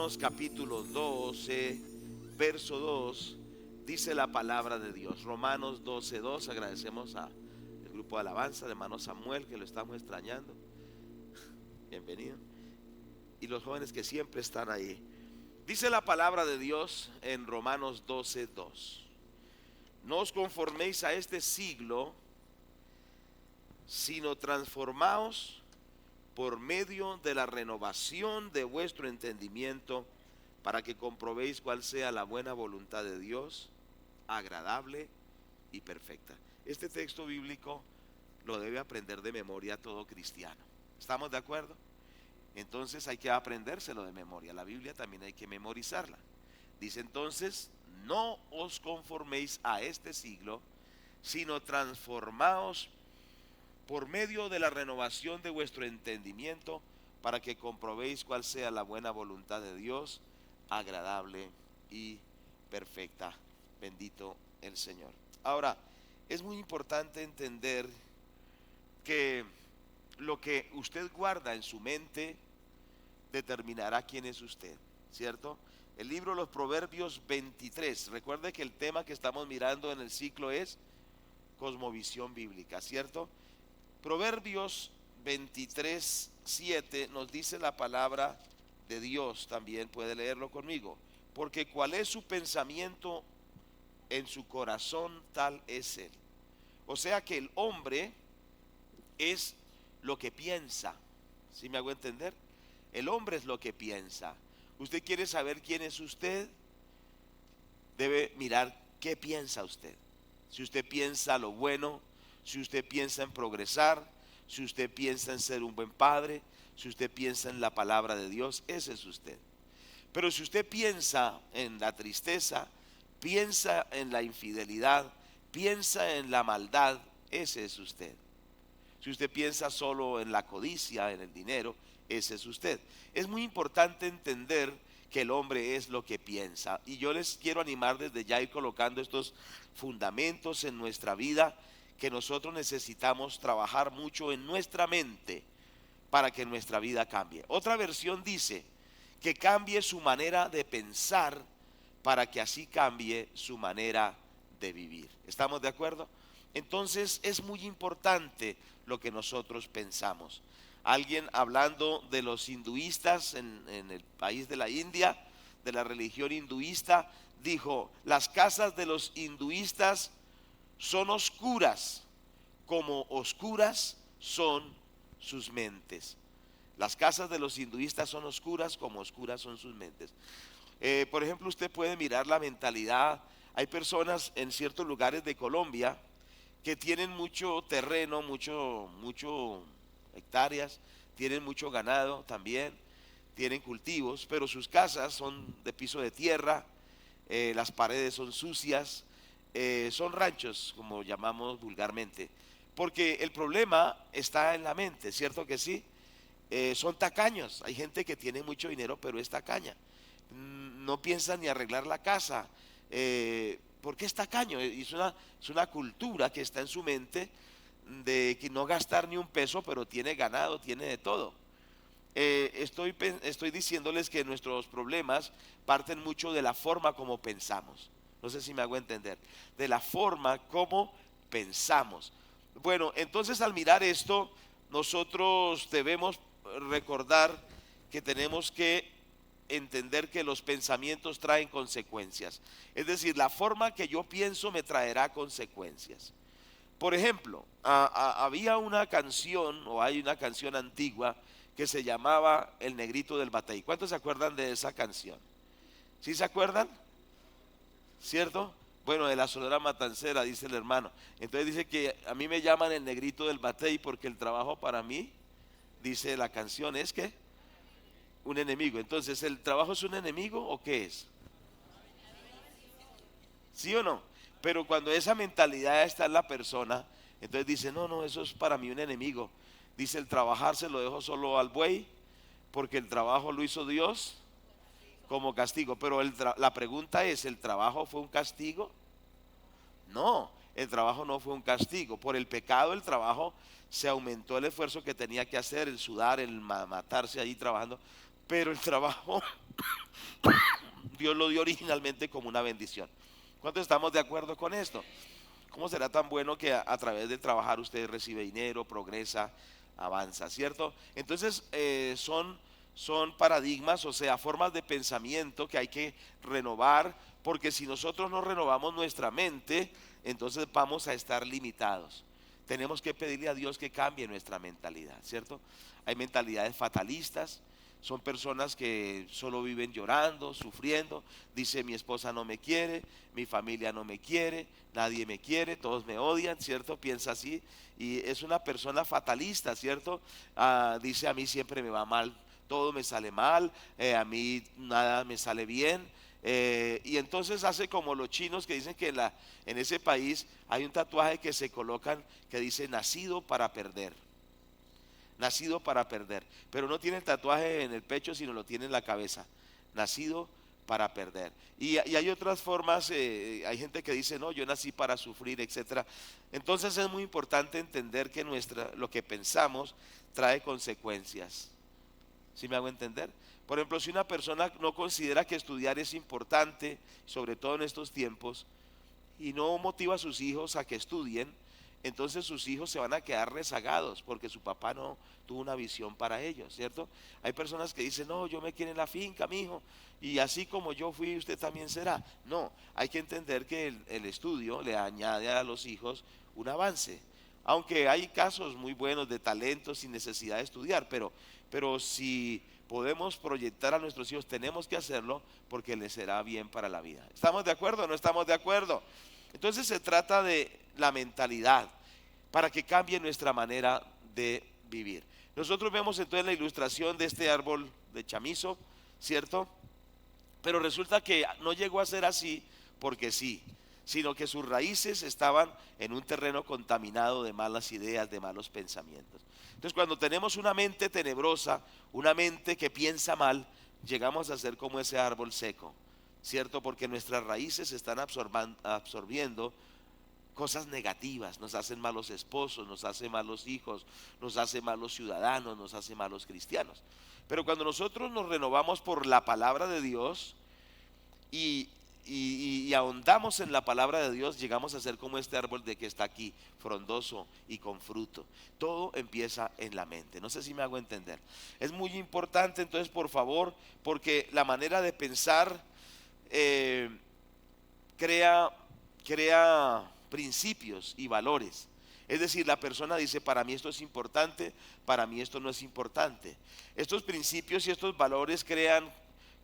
Romanos capítulo 12, verso 2, dice la palabra de Dios. Romanos 12, 2. Agradecemos al grupo de alabanza de hermano Samuel, que lo estamos extrañando. Bienvenido. Y los jóvenes que siempre están ahí. Dice la palabra de Dios en Romanos 12, 2. No os conforméis a este siglo, sino transformaos por medio de la renovación de vuestro entendimiento, para que comprobéis cuál sea la buena voluntad de Dios, agradable y perfecta. Este texto bíblico lo debe aprender de memoria todo cristiano. ¿Estamos de acuerdo? Entonces hay que aprendérselo de memoria. La Biblia también hay que memorizarla. Dice entonces: no os conforméis a este siglo, sino transformaos por medio de la renovación de vuestro entendimiento, para que comprobéis cuál sea la buena voluntad de Dios, agradable y perfecta. Bendito el Señor. Ahora, es muy importante entender que lo que usted guarda en su mente determinará quién es usted, ¿cierto? El libro de los Proverbios 23, recuerde que el tema que estamos mirando en el ciclo es cosmovisión bíblica, ¿cierto? Proverbios 23, 7 nos dice la palabra de Dios, también puede leerlo conmigo. Porque cuál es su pensamiento en su corazón, tal es él. O sea que el hombre es lo que piensa. ¿Sí me hago entender? El hombre es lo que piensa. Usted quiere saber quién es usted, debe mirar qué piensa usted. Si usted piensa lo bueno, si usted piensa en progresar, si usted piensa en ser un buen padre, si usted piensa en la palabra de Dios, ese es usted. Pero si usted piensa en la tristeza, piensa en la infidelidad, piensa en la maldad, ese es usted. Si usted piensa solo en la codicia, en el dinero, ese es usted. Es muy importante entender que el hombre es lo que piensa. Y yo les quiero animar desde ya a ir colocando estos fundamentos en nuestra vida, que nosotros necesitamos trabajar mucho en nuestra mente para que nuestra vida cambie. Otra versión dice que cambie su manera de pensar para que así cambie su manera de vivir. ¿Estamos de acuerdo? Entonces es muy importante lo que nosotros pensamos. Alguien hablando de los hinduistas en el país de la India, de la religión hinduista, dijo: las casas de los hinduistas son oscuras, como oscuras son sus mentes. Las casas de los hinduistas son oscuras, como oscuras son sus mentes. Por ejemplo, usted puede mirar la mentalidad. Hay personas en ciertos lugares de Colombia que tienen mucho terreno, mucho hectáreas, tienen mucho ganado también, tienen cultivos, pero sus casas son de piso de tierra, las paredes son sucias, son ranchos, como llamamos vulgarmente, porque el problema está en la mente, ¿cierto que sí? Son tacaños. Hay gente que tiene mucho dinero pero es tacaña, no piensa ni arreglar la casa, porque es tacaño. Y es una cultura que está en su mente, de que no gastar ni un peso, pero tiene ganado, tiene de todo. Estoy diciéndoles que nuestros problemas parten mucho de la forma como pensamos. No sé si me hago entender. De la forma como pensamos. Bueno, entonces al mirar esto, nosotros debemos recordar que tenemos que entender que los pensamientos traen consecuencias. Es decir, la forma que yo pienso me traerá consecuencias. Por ejemplo, había una canción, o hay una canción antigua, que se llamaba El Negrito del Batey. ¿Cuántos se acuerdan de esa canción? ¿Sí se acuerdan? ¿Cierto? Bueno, de la Sonora Matancera, dice el hermano. Entonces dice que a mí me llaman el Negrito del Batey porque el trabajo para mí, dice la canción, es que un enemigo. Entonces, ¿el trabajo es un enemigo o qué es? ¿Sí o no? Pero cuando esa mentalidad está en la persona, entonces dice: no, no, eso es para mí un enemigo. Dice: el trabajar se lo dejo solo al buey, porque el trabajo lo hizo Dios como castigo. Pero la pregunta es: ¿el trabajo fue un castigo? No, el trabajo no fue un castigo. Por el pecado el trabajo se aumentó el esfuerzo que tenía que hacer, el sudar, el matarse ahí trabajando. Pero el trabajo Dios lo dio originalmente como una bendición. ¿Cuántos estamos de acuerdo con esto? ¿Cómo será tan bueno que a través de trabajar usted recibe dinero, progresa, avanza, ¿cierto? Entonces son paradigmas, o sea, formas de pensamiento que hay que renovar, porque si nosotros no renovamos nuestra mente, entonces vamos a estar limitados. Tenemos que pedirle a Dios que cambie nuestra mentalidad, ¿cierto? Hay mentalidades fatalistas, son personas que solo viven llorando, sufriendo. Dice: mi esposa no me quiere, mi familia no me quiere, nadie me quiere, todos me odian, ¿cierto? Piensa así y es una persona fatalista, ¿cierto? Dice: a mí siempre me va mal, todo me sale mal, a mí nada me sale bien. Y entonces hace como los chinos que dicen que en ese país hay un tatuaje que se colocan que dice: nacido para perder. Nacido para perder, pero no tiene el tatuaje en el pecho, sino lo tiene en la cabeza. Nacido para perder. Y hay otras formas, hay gente que dice: no, yo nací para sufrir, etcétera. Entonces es muy importante entender que lo que pensamos trae consecuencias. ¿Sí me hago entender? Por ejemplo, si una persona no considera que estudiar es importante, sobre todo en estos tiempos, y no motiva a sus hijos a que estudien, entonces sus hijos se van a quedar rezagados porque su papá no tuvo una visión para ellos, ¿cierto? Hay personas que dicen: no, yo me quiero en la finca, mi hijo, y así como yo fui, usted también será. No, hay que entender que el estudio le añade a los hijos un avance. Aunque hay casos muy buenos de talentos sin necesidad de estudiar, pero si podemos proyectar a nuestros hijos, tenemos que hacerlo porque les será bien para la vida. ¿Estamos de acuerdo o no estamos de acuerdo? Entonces se trata de la mentalidad para que cambie nuestra manera de vivir. Nosotros vemos entonces la ilustración de este árbol de chamizo, ¿cierto? Pero resulta que no llegó a ser así porque sí, sino que sus raíces estaban en un terreno contaminado de malas ideas, de malos pensamientos. Entonces, cuando tenemos una mente tenebrosa, una mente que piensa mal, llegamos a ser como ese árbol seco, ¿cierto? Porque nuestras raíces están absorbiendo cosas negativas, nos hacen malos esposos, nos hacen malos hijos, nos hacen malos ciudadanos, nos hacen malos cristianos. Pero cuando nosotros nos renovamos por la palabra de Dios y, y ahondamos en la palabra de Dios, llegamos a ser como este árbol de que está aquí, frondoso y con fruto. Todo empieza en la mente. No sé si me hago entender. Es muy importante entonces, por favor, porque la manera de pensar crea principios y valores. Es decir, la persona dice: para mí esto es importante, para mí esto no es importante. Estos principios y estos valores crean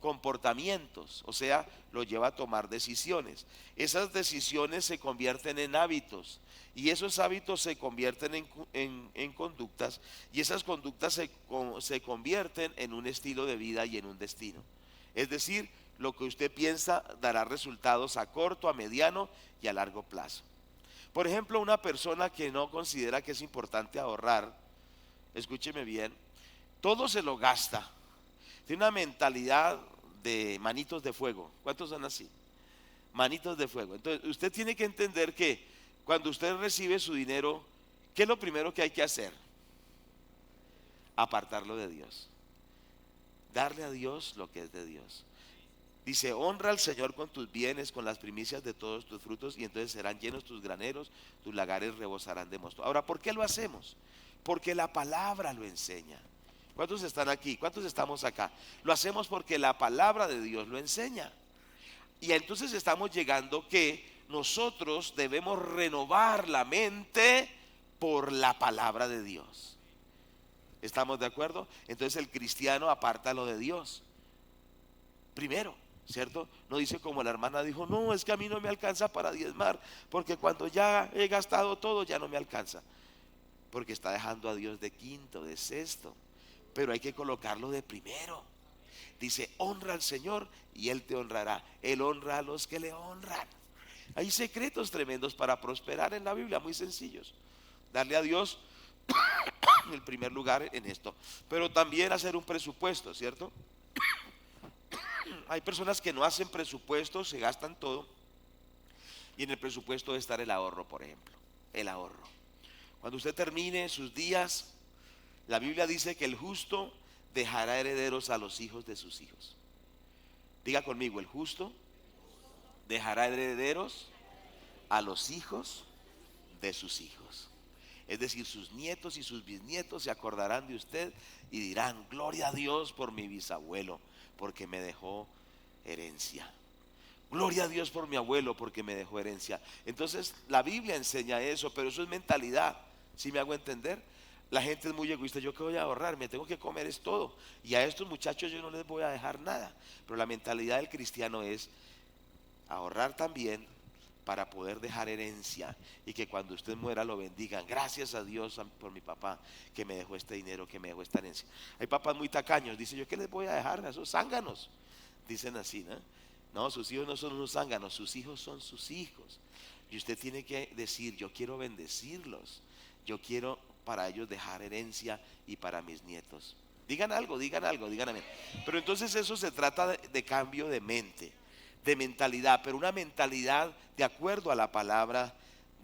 comportamientos, o sea, lo lleva a tomar decisiones. Esas decisiones se convierten en hábitos y esos hábitos se convierten en conductas, y esas conductas se convierten en un estilo de vida y en un destino. Es decir, lo que usted piensa dará resultados a corto, a mediano y a largo plazo. Por ejemplo, una persona que no considera que es importante ahorrar, escúcheme bien, todo se lo gasta. Tiene una mentalidad de manitos de fuego. ¿Cuántos son así? Manitos de fuego. Entonces, usted tiene que entender que cuando usted recibe su dinero, ¿qué es lo primero que hay que hacer? Apartarlo de Dios. Darle a Dios lo que es de Dios. Dice: honra al Señor con tus bienes, con las primicias de todos tus frutos, y entonces serán llenos tus graneros, tus lagares rebosarán de mosto. Ahora, ¿por qué lo hacemos? Porque la palabra lo enseña. ¿Cuántos están aquí? ¿Cuántos estamos acá? Lo hacemos porque la palabra de Dios lo enseña. Y entonces estamos llegando que nosotros debemos renovar la mente por la palabra de Dios. ¿Estamos de acuerdo? Entonces el cristiano aparta lo de Dios primero, ¿cierto? No dice como la hermana dijo: no, es que a mí no me alcanza para diezmar, porque cuando ya he gastado todo ya no me alcanza. Porque está dejando a Dios de quinto, de sexto. Pero hay que colocarlo de primero. Dice: honra al Señor y Él te honrará. Él honra a los que le honran. Hay secretos tremendos para prosperar en la Biblia, muy sencillos. Darle a Dios en el primer lugar en esto. Pero también hacer un presupuesto, ¿cierto? Hay personas que no hacen presupuestos, se gastan todo. Y en el presupuesto debe estar el ahorro, por ejemplo. El ahorro. Cuando usted termine sus días, la Biblia dice que el justo dejará herederos a los hijos de sus hijos. Diga conmigo, el justo dejará herederos a los hijos de sus hijos. Es decir, sus nietos y sus bisnietos se acordarán de usted y dirán: gloria a Dios por mi bisabuelo, porque me dejó herencia. Gloria a Dios por mi abuelo, porque me dejó herencia. Entonces la Biblia enseña eso, pero eso es mentalidad. ¿Sí me hago entender? La gente es muy egoísta. ¿Yo qué voy a ahorrar? Me tengo que comer es todo. Y a estos muchachos yo no les voy a dejar nada. Pero la mentalidad del cristiano es ahorrar también para poder dejar herencia, y que cuando usted muera lo bendigan. Gracias a Dios por mi papá que me dejó este dinero, que me dejó esta herencia. Hay papás muy tacaños, dicen: yo qué les voy a dejar a esos zánganos. Dicen así, ¿no? No, sus hijos no son unos zánganos, sus hijos son sus hijos. Y usted tiene que decir: yo quiero bendecirlos, yo quiero para ellos dejar herencia y para mis nietos. Digan algo, díganme. Pero entonces eso se trata de cambio de mente, de mentalidad, pero una mentalidad de acuerdo a la palabra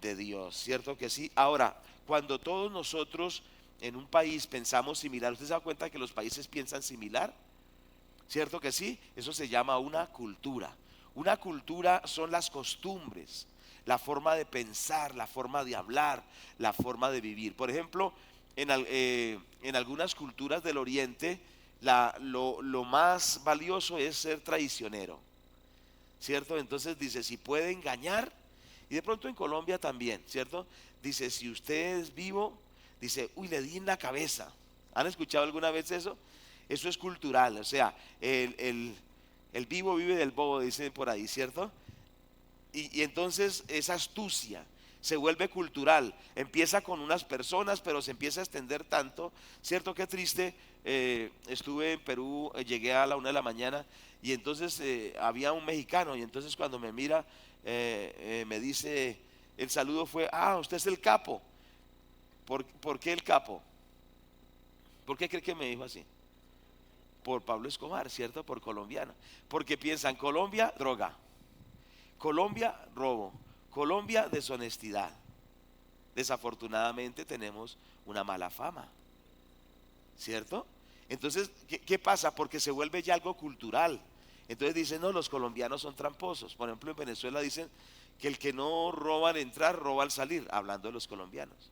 de Dios, ¿cierto que sí? Ahora, cuando todos nosotros en un país pensamos similar, ¿usted se da cuenta que los países piensan similar? ¿Cierto que sí? Eso se llama una cultura. Una cultura son las costumbres, la forma de pensar, la forma de hablar, la forma de vivir. Por ejemplo, en algunas culturas del Oriente, lo más valioso es ser traicionero, ¿cierto? Entonces dice: si puede engañar, y de pronto en Colombia también, ¿cierto? Dice: si usted es vivo, dice: uy, le di en la cabeza. ¿Han escuchado alguna vez eso? Eso es cultural, o sea, el vivo vive del bobo, dicen por ahí, ¿cierto? Y entonces esa astucia se vuelve cultural, empieza con unas personas, pero se empieza a extender tanto, ¿cierto? Qué triste. Estuve en Perú, llegué a la 1 de la mañana, y entonces había un mexicano, y entonces cuando me mira, me dice, el saludo fue: ah, usted es el capo. ¿Por qué el capo? ¿Por qué cree que me dijo así? Por Pablo Escobar, ¿cierto? Por colombiano. Porque piensan: Colombia, droga; Colombia, robo; Colombia, deshonestidad. Desafortunadamente tenemos una mala fama, ¿cierto? Entonces, ¿qué pasa? Porque se vuelve ya algo cultural. Entonces dicen: no, los colombianos son tramposos. Por ejemplo, en Venezuela dicen que el que no roba al entrar, roba al salir, hablando de los colombianos.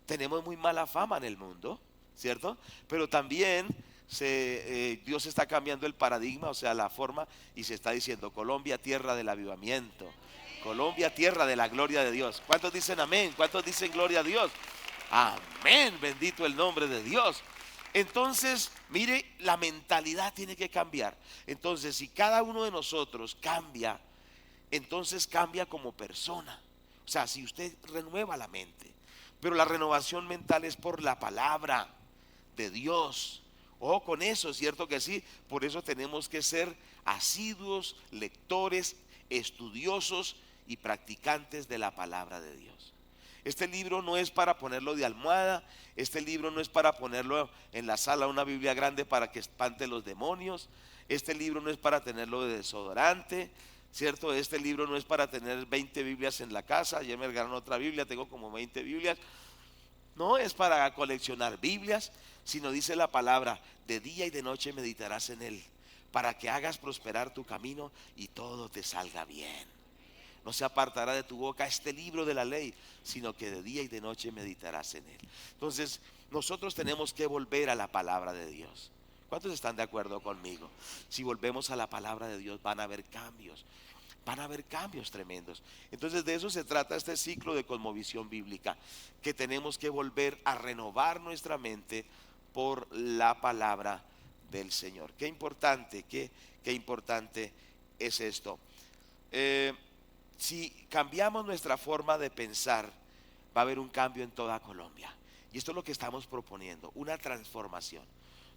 Tenemos muy mala fama en el mundo, ¿cierto? Pero también Dios está cambiando el paradigma, o sea, la forma, y se está diciendo: Colombia, tierra del avivamiento; Colombia, tierra de la gloria de Dios. ¿Cuántos dicen amén? ¿Cuántos dicen gloria a Dios? Amén, bendito el nombre de Dios. Entonces, mire, la mentalidad tiene que cambiar. Entonces, si cada uno de nosotros cambia, entonces cambia como persona. O sea, si usted renueva la mente. Pero la renovación mental es por la palabra de Dios. Ojo con eso, ¿cierto que sí? Por eso tenemos que ser asiduos, lectores, estudiosos y practicantes de la palabra de Dios. Este libro no es para ponerlo de almohada. Este libro no es para ponerlo en la sala, una Biblia grande para que espante los demonios. Este libro no es para tenerlo de desodorante, ¿cierto? Este libro no es para tener 20 Biblias en la casa. Ayer me regalaron otra Biblia, tengo como 20 Biblias. No es para coleccionar Biblias, sino dice la palabra: de día y de noche meditarás en él, para que hagas prosperar tu camino y todo te salga bien. No se apartará de tu boca este libro de la ley, sino que de día y de noche meditarás en él. Entonces, nosotros tenemos que volver a la palabra de Dios. ¿Cuántos están de acuerdo conmigo? Si volvemos a la palabra de Dios, van a haber cambios. Van a haber cambios tremendos. Entonces, de eso se trata este ciclo de cosmovisión bíblica, que tenemos que volver a renovar nuestra mente por la palabra del Señor. Qué importante, qué importante es esto. Si cambiamos nuestra forma de pensar, va a haber un cambio en toda Colombia. Y esto es lo que estamos proponiendo, una transformación.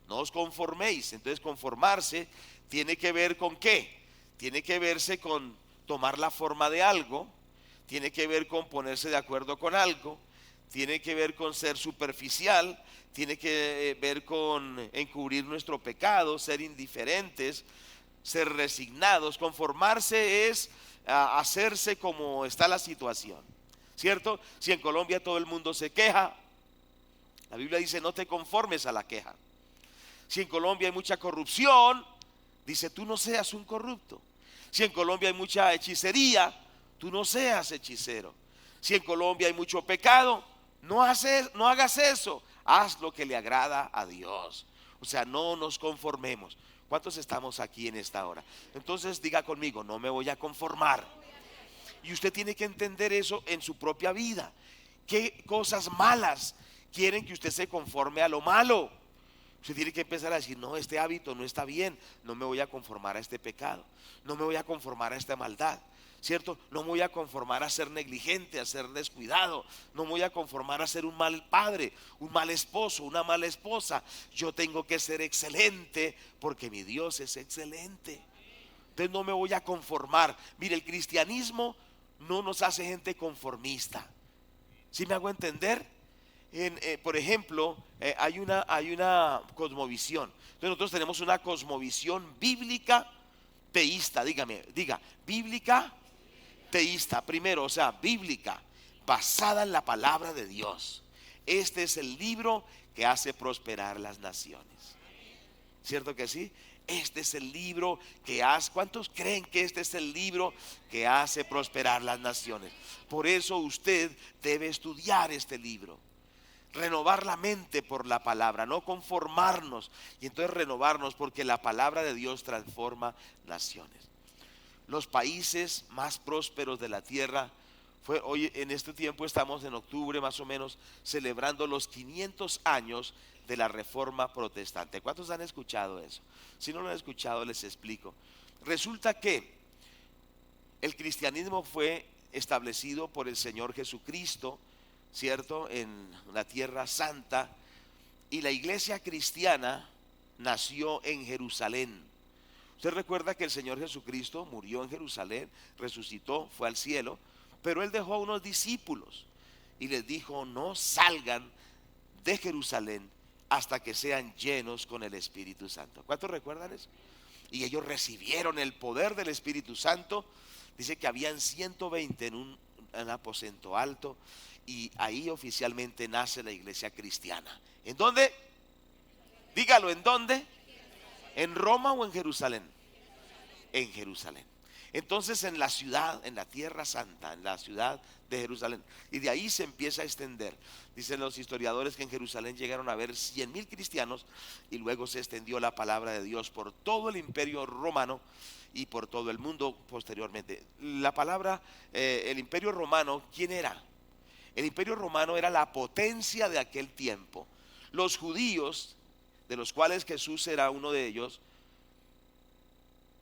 No os conforméis. Entonces, conformarse tiene que ver con ¿qué? Tiene que verse con tomar la forma de algo, tiene que ver con ponerse de acuerdo con algo, tiene que ver con ser superficial, tiene que ver con encubrir nuestro pecado, ser indiferentes, ser resignados. Conformarse es hacerse como está la situación, ¿cierto? Si en Colombia todo el mundo se queja, la Biblia dice: no te conformes a la queja. Si en Colombia hay mucha corrupción, Dice, tú no seas un corrupto. Si en Colombia hay mucha hechicería, tú no seas hechicero. Si en Colombia hay mucho pecado, no hagas eso. Haz lo que le agrada a Dios. O sea, no nos conformemos. ¿Cuántos estamos aquí en esta hora? Entonces diga conmigo, no me voy a conformar. Y usted tiene que entender eso en su propia vida. ¿Qué cosas malas quieren que usted se conforme a lo malo? Usted tiene que empezar a decir, no, este hábito no está bien, no me voy a conformar a este pecado, no me voy a conformar a esta maldad, ¿cierto? No me voy a conformar a ser negligente, a ser descuidado, no me voy a conformar a ser un mal padre, un mal esposo, una mala esposa. Yo tengo que ser excelente porque mi Dios es excelente. Entonces no me voy a conformar. Mire, el cristianismo no nos hace gente conformista. ¿Sí me hago entender? Por ejemplo, hay una cosmovisión. Entonces nosotros tenemos una cosmovisión bíblica teísta. Diga, bíblica teísta. Primero, o sea, bíblica, basada en la palabra de Dios. Este es el libro que hace prosperar las naciones. ¿Cierto que sí? Este es el libro que hace. ¿Cuántos creen que este es el libro que hace prosperar las naciones? Por eso usted debe estudiar este libro. Renovar la mente por la palabra, no conformarnos, y entonces renovarnos, porque la palabra de Dios transforma naciones. Los países más prósperos de la tierra, hoy en este tiempo estamos en octubre más o menos celebrando los 500 años de la Reforma Protestante. ¿Cuántos han escuchado eso? Si no lo han escuchado, les explico. Resulta que el cristianismo fue establecido por el Señor Jesucristo, ¿cierto? En la Tierra Santa. Y la iglesia cristiana nació en Jerusalén. Usted recuerda que el Señor Jesucristo murió en Jerusalén, resucitó, fue al cielo, pero Él dejó a unos discípulos y les dijo, no salgan de Jerusalén hasta que sean llenos con el Espíritu Santo. ¿Cuántos recuerdan eso? Y ellos recibieron el poder del Espíritu Santo. Dice que habían 120 en un aposento alto. Y ahí oficialmente nace la iglesia cristiana. ¿En dónde? Dígalo, ¿en dónde? ¿En Roma o en Jerusalén? En Jerusalén. Entonces en la ciudad, en la Tierra Santa, en la ciudad de Jerusalén. Y de ahí se empieza a extender. Dicen los historiadores que en Jerusalén llegaron a haber 100,000 cristianos y luego se extendió la palabra de Dios por todo el imperio romano y por todo el mundo posteriormente. La palabra, el imperio romano, ¿quién era? El imperio romano era la potencia de aquel tiempo. Los judíos, de los cuales Jesús era uno de ellos,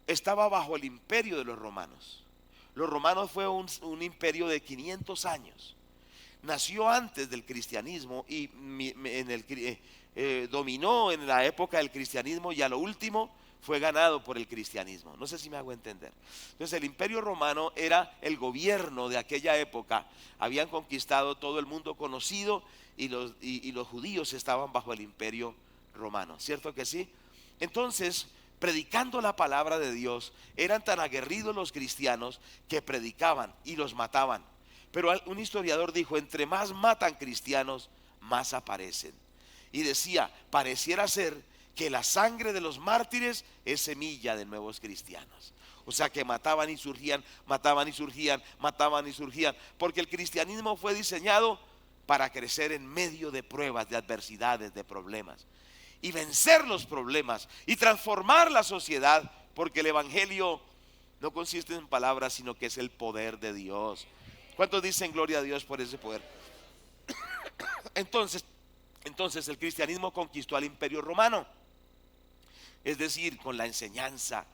estaba bajo el imperio de los romanos. Los romanos fue un imperio de 500 años. Nació antes del cristianismo y dominó en la época del cristianismo y a lo último fue ganado por el cristianismo. No sé si me hago entender. Entonces el imperio romano era el gobierno de aquella época. Habían conquistado todo el mundo conocido y los judíos estaban bajo el imperio romano. ¿Cierto que sí? Entonces, predicando la palabra de Dios, eran tan aguerridos los cristianos que predicaban y los mataban. Pero un historiador dijo, entre más matan cristianos, más aparecen. Y decía, pareciera ser que la sangre de los mártires es semilla de nuevos cristianos. O sea que mataban y surgían, mataban y surgían, mataban y surgían. Porque el cristianismo fue diseñado para crecer en medio de pruebas, de adversidades, de problemas. Y vencer los problemas y transformar la sociedad. Porque el evangelio no consiste en palabras, sino que es el poder de Dios. ¿Cuántos dicen gloria a Dios por ese poder? Entonces el cristianismo conquistó al imperio romano. Es decir, con la enseñanza,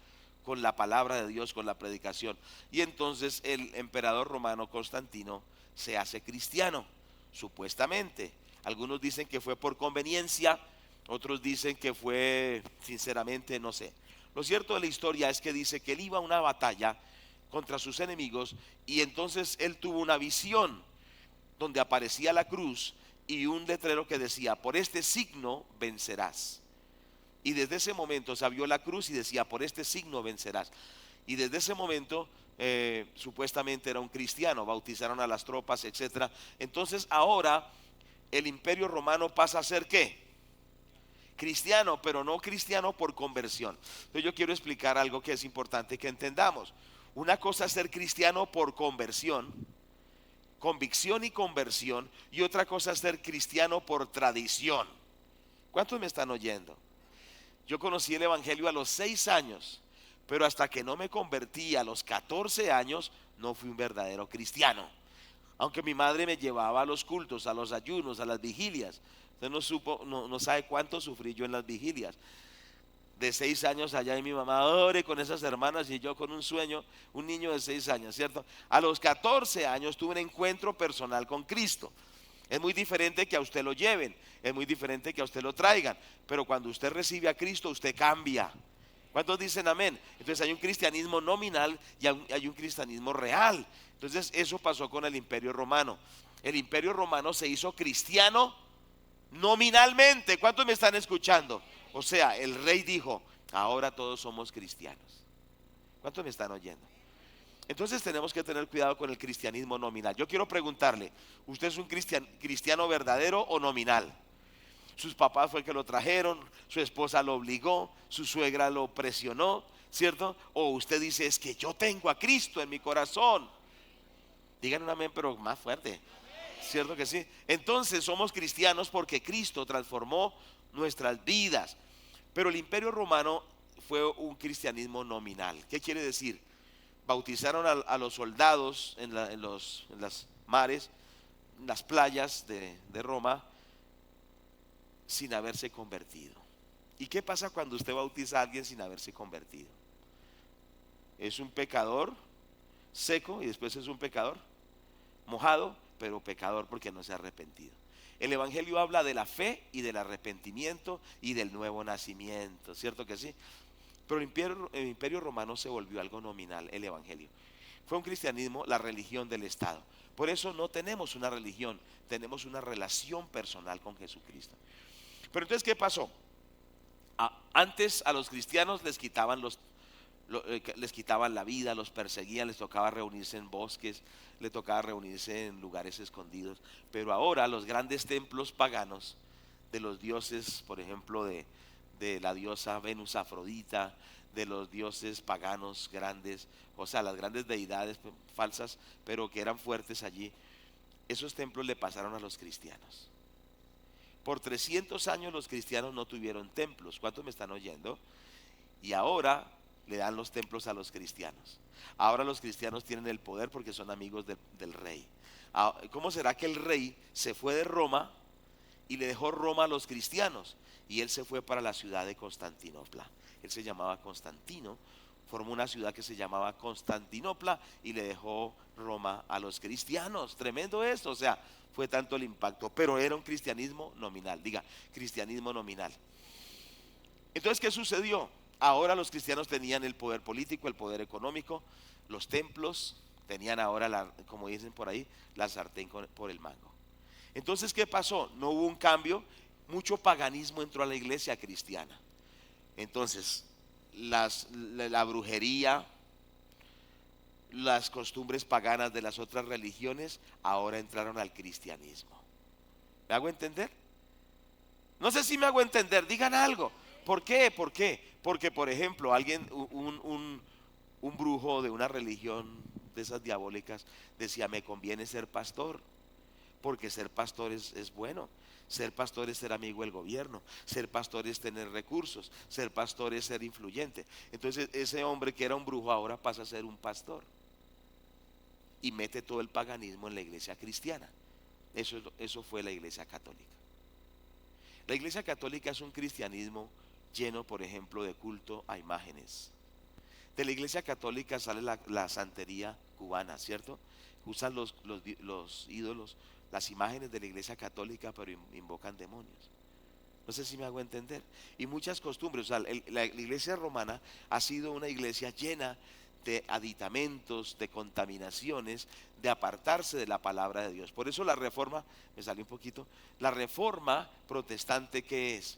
con la palabra de Dios, con la predicación. Y entonces el emperador romano Constantino se hace cristiano, supuestamente. Algunos dicen que fue por conveniencia, otros dicen que fue, sinceramente, no sé. Lo cierto de la historia es que dice que él iba a una batalla contra sus enemigos y entonces él tuvo una visión donde aparecía la cruz y un letrero que decía, por este signo vencerás. Y desde ese momento se vio la cruz y decía, por este signo vencerás. Y desde ese momento supuestamente era un cristiano, bautizaron a las tropas, etc. Entonces ahora el imperio romano pasa a ser ¿qué? Cristiano, pero no cristiano por conversión. Entonces yo quiero explicar algo que es importante que entendamos. Una cosa es ser cristiano por conversión, convicción y conversión, y otra cosa es ser cristiano por tradición. ¿Cuántos me están oyendo? Yo conocí el evangelio a los 6 años, pero hasta que no me convertí a los 14 años, no fui un verdadero cristiano. Aunque mi madre me llevaba a los cultos, a los ayunos, a las vigilias. Usted no sabe cuánto sufrí yo en las vigilias. De 6 años allá, y mi mamá ore con esas hermanas y yo con un sueño, un niño de 6 años, ¿cierto? A los 14 años tuve un encuentro personal con Cristo. Es muy diferente que a usted lo lleven, es muy diferente que a usted lo traigan, pero cuando usted recibe a Cristo, usted cambia. ¿Cuántos dicen amén? Entonces hay un cristianismo nominal y hay un cristianismo real. Entonces eso pasó con el Imperio Romano. El Imperio Romano se hizo cristiano nominalmente. ¿Cuántos me están escuchando? O sea, el rey dijo, ahora todos somos cristianos. ¿Cuántos me están oyendo? Entonces tenemos que tener cuidado con el cristianismo nominal. Yo quiero preguntarle, ¿usted es un cristiano verdadero o nominal? Sus papás fue el que lo trajeron, su esposa lo obligó, su suegra lo presionó, ¿cierto? O usted dice, es que yo tengo a Cristo en mi corazón. Digan un amén, pero más fuerte. ¿Cierto que sí? Entonces somos cristianos porque Cristo transformó nuestras vidas. Pero el Imperio Romano fue un cristianismo nominal. ¿Qué quiere decir? Bautizaron a los soldados en las mares, en las playas de Roma, sin haberse convertido. ¿Y qué pasa cuando usted bautiza a alguien sin haberse convertido? Es un pecador seco y después es un pecador mojado, pero pecador porque no se ha arrepentido. El Evangelio habla de la fe y del arrepentimiento y del nuevo nacimiento, ¿cierto que sí? Pero el imperio romano se volvió algo nominal, el Evangelio. Fue un cristianismo, la religión del Estado. Por eso no tenemos una religión, tenemos una relación personal con Jesucristo. Pero entonces, ¿qué pasó? Antes a los cristianos les quitaban les quitaban la vida, los perseguían, les tocaba reunirse en bosques, les tocaba reunirse en lugares escondidos. Pero ahora los grandes templos paganos de los dioses, por ejemplo, de la diosa Venus Afrodita, de los dioses paganos grandes, o sea, las grandes deidades falsas, pero que eran fuertes allí, esos templos le pasaron a los cristianos. Por 300 años los cristianos no tuvieron templos. ¿Cuántos me están oyendo? Y ahora le dan los templos a los cristianos. Ahora los cristianos tienen el poder porque son amigos del rey. ¿Cómo será que el rey se fue de Roma y le dejó Roma a los cristianos? Y él se fue para la ciudad de Constantinopla. Él se llamaba Constantino, formó una ciudad que se llamaba Constantinopla y le dejó Roma a los cristianos. Tremendo esto, o sea, fue tanto el impacto, pero era un cristianismo nominal. Diga, cristianismo nominal. Entonces, ¿qué sucedió? Ahora los cristianos tenían el poder político, el poder económico, los templos, tenían ahora, como dicen por ahí, la sartén por el mango. Entonces, ¿qué pasó? No hubo un cambio, mucho paganismo entró a la iglesia cristiana. Entonces, la brujería, las costumbres paganas de las otras religiones ahora entraron al cristianismo. ¿Me hago entender? No sé si me hago entender, digan algo. ¿Por qué? ¿Por qué? Porque, por ejemplo, un brujo de una religión de esas diabólicas decía, me conviene ser pastor, porque ser pastor es bueno. Ser pastor es ser amigo del gobierno, ser pastor es tener recursos, ser pastor es ser influyente. Entonces ese hombre que era un brujo ahora pasa a ser un pastor y mete todo el paganismo en la iglesia cristiana. Eso fue la iglesia católica. La iglesia católica es un cristianismo lleno, por ejemplo, de culto a imágenes. De la iglesia católica sale la santería cubana, ¿cierto? Usan los ídolos, las imágenes de la iglesia católica, pero invocan demonios. No sé si me hago entender. Y muchas costumbres. O sea, la iglesia romana ha sido una iglesia llena de aditamentos, de contaminaciones, de apartarse de la palabra de Dios. Por eso la reforma, me salió un poquito, la reforma protestante, ¿qué es?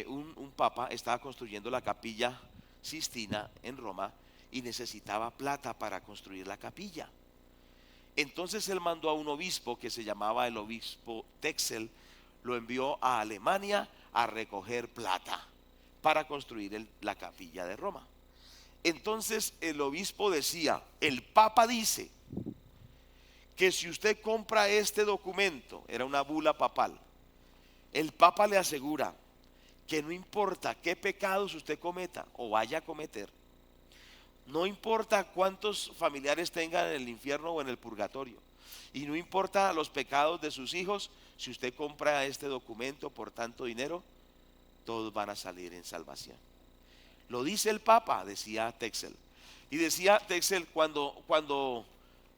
Un papa estaba construyendo la capilla Sistina en Roma y necesitaba plata para construir la capilla. Entonces él mandó a un obispo que se llamaba el obispo Texel, lo envió a Alemania a recoger plata para construir la capilla de Roma. Entonces el obispo decía, el Papa dice que si usted compra este documento, era una bula papal, el Papa le asegura que no importa qué pecados usted cometa o vaya a cometer, no importa cuántos familiares tengan en el infierno o en el purgatorio, y no importa los pecados de sus hijos, si usted compra este documento por tanto dinero, todos van a salir en salvación. Lo dice el Papa, decía Texel. Y decía Texel cuando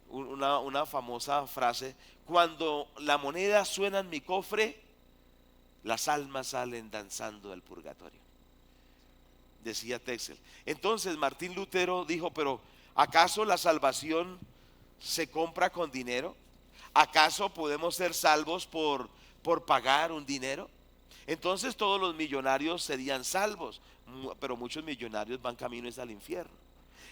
una famosa frase, cuando la moneda suena en mi cofre, las almas salen danzando del purgatorio. Decía Texel. Entonces Martín Lutero dijo, pero ¿acaso la salvación se compra con dinero? ¿Acaso podemos ser salvos por pagar un dinero? Entonces todos los millonarios serían salvos, pero muchos millonarios van caminos al infierno.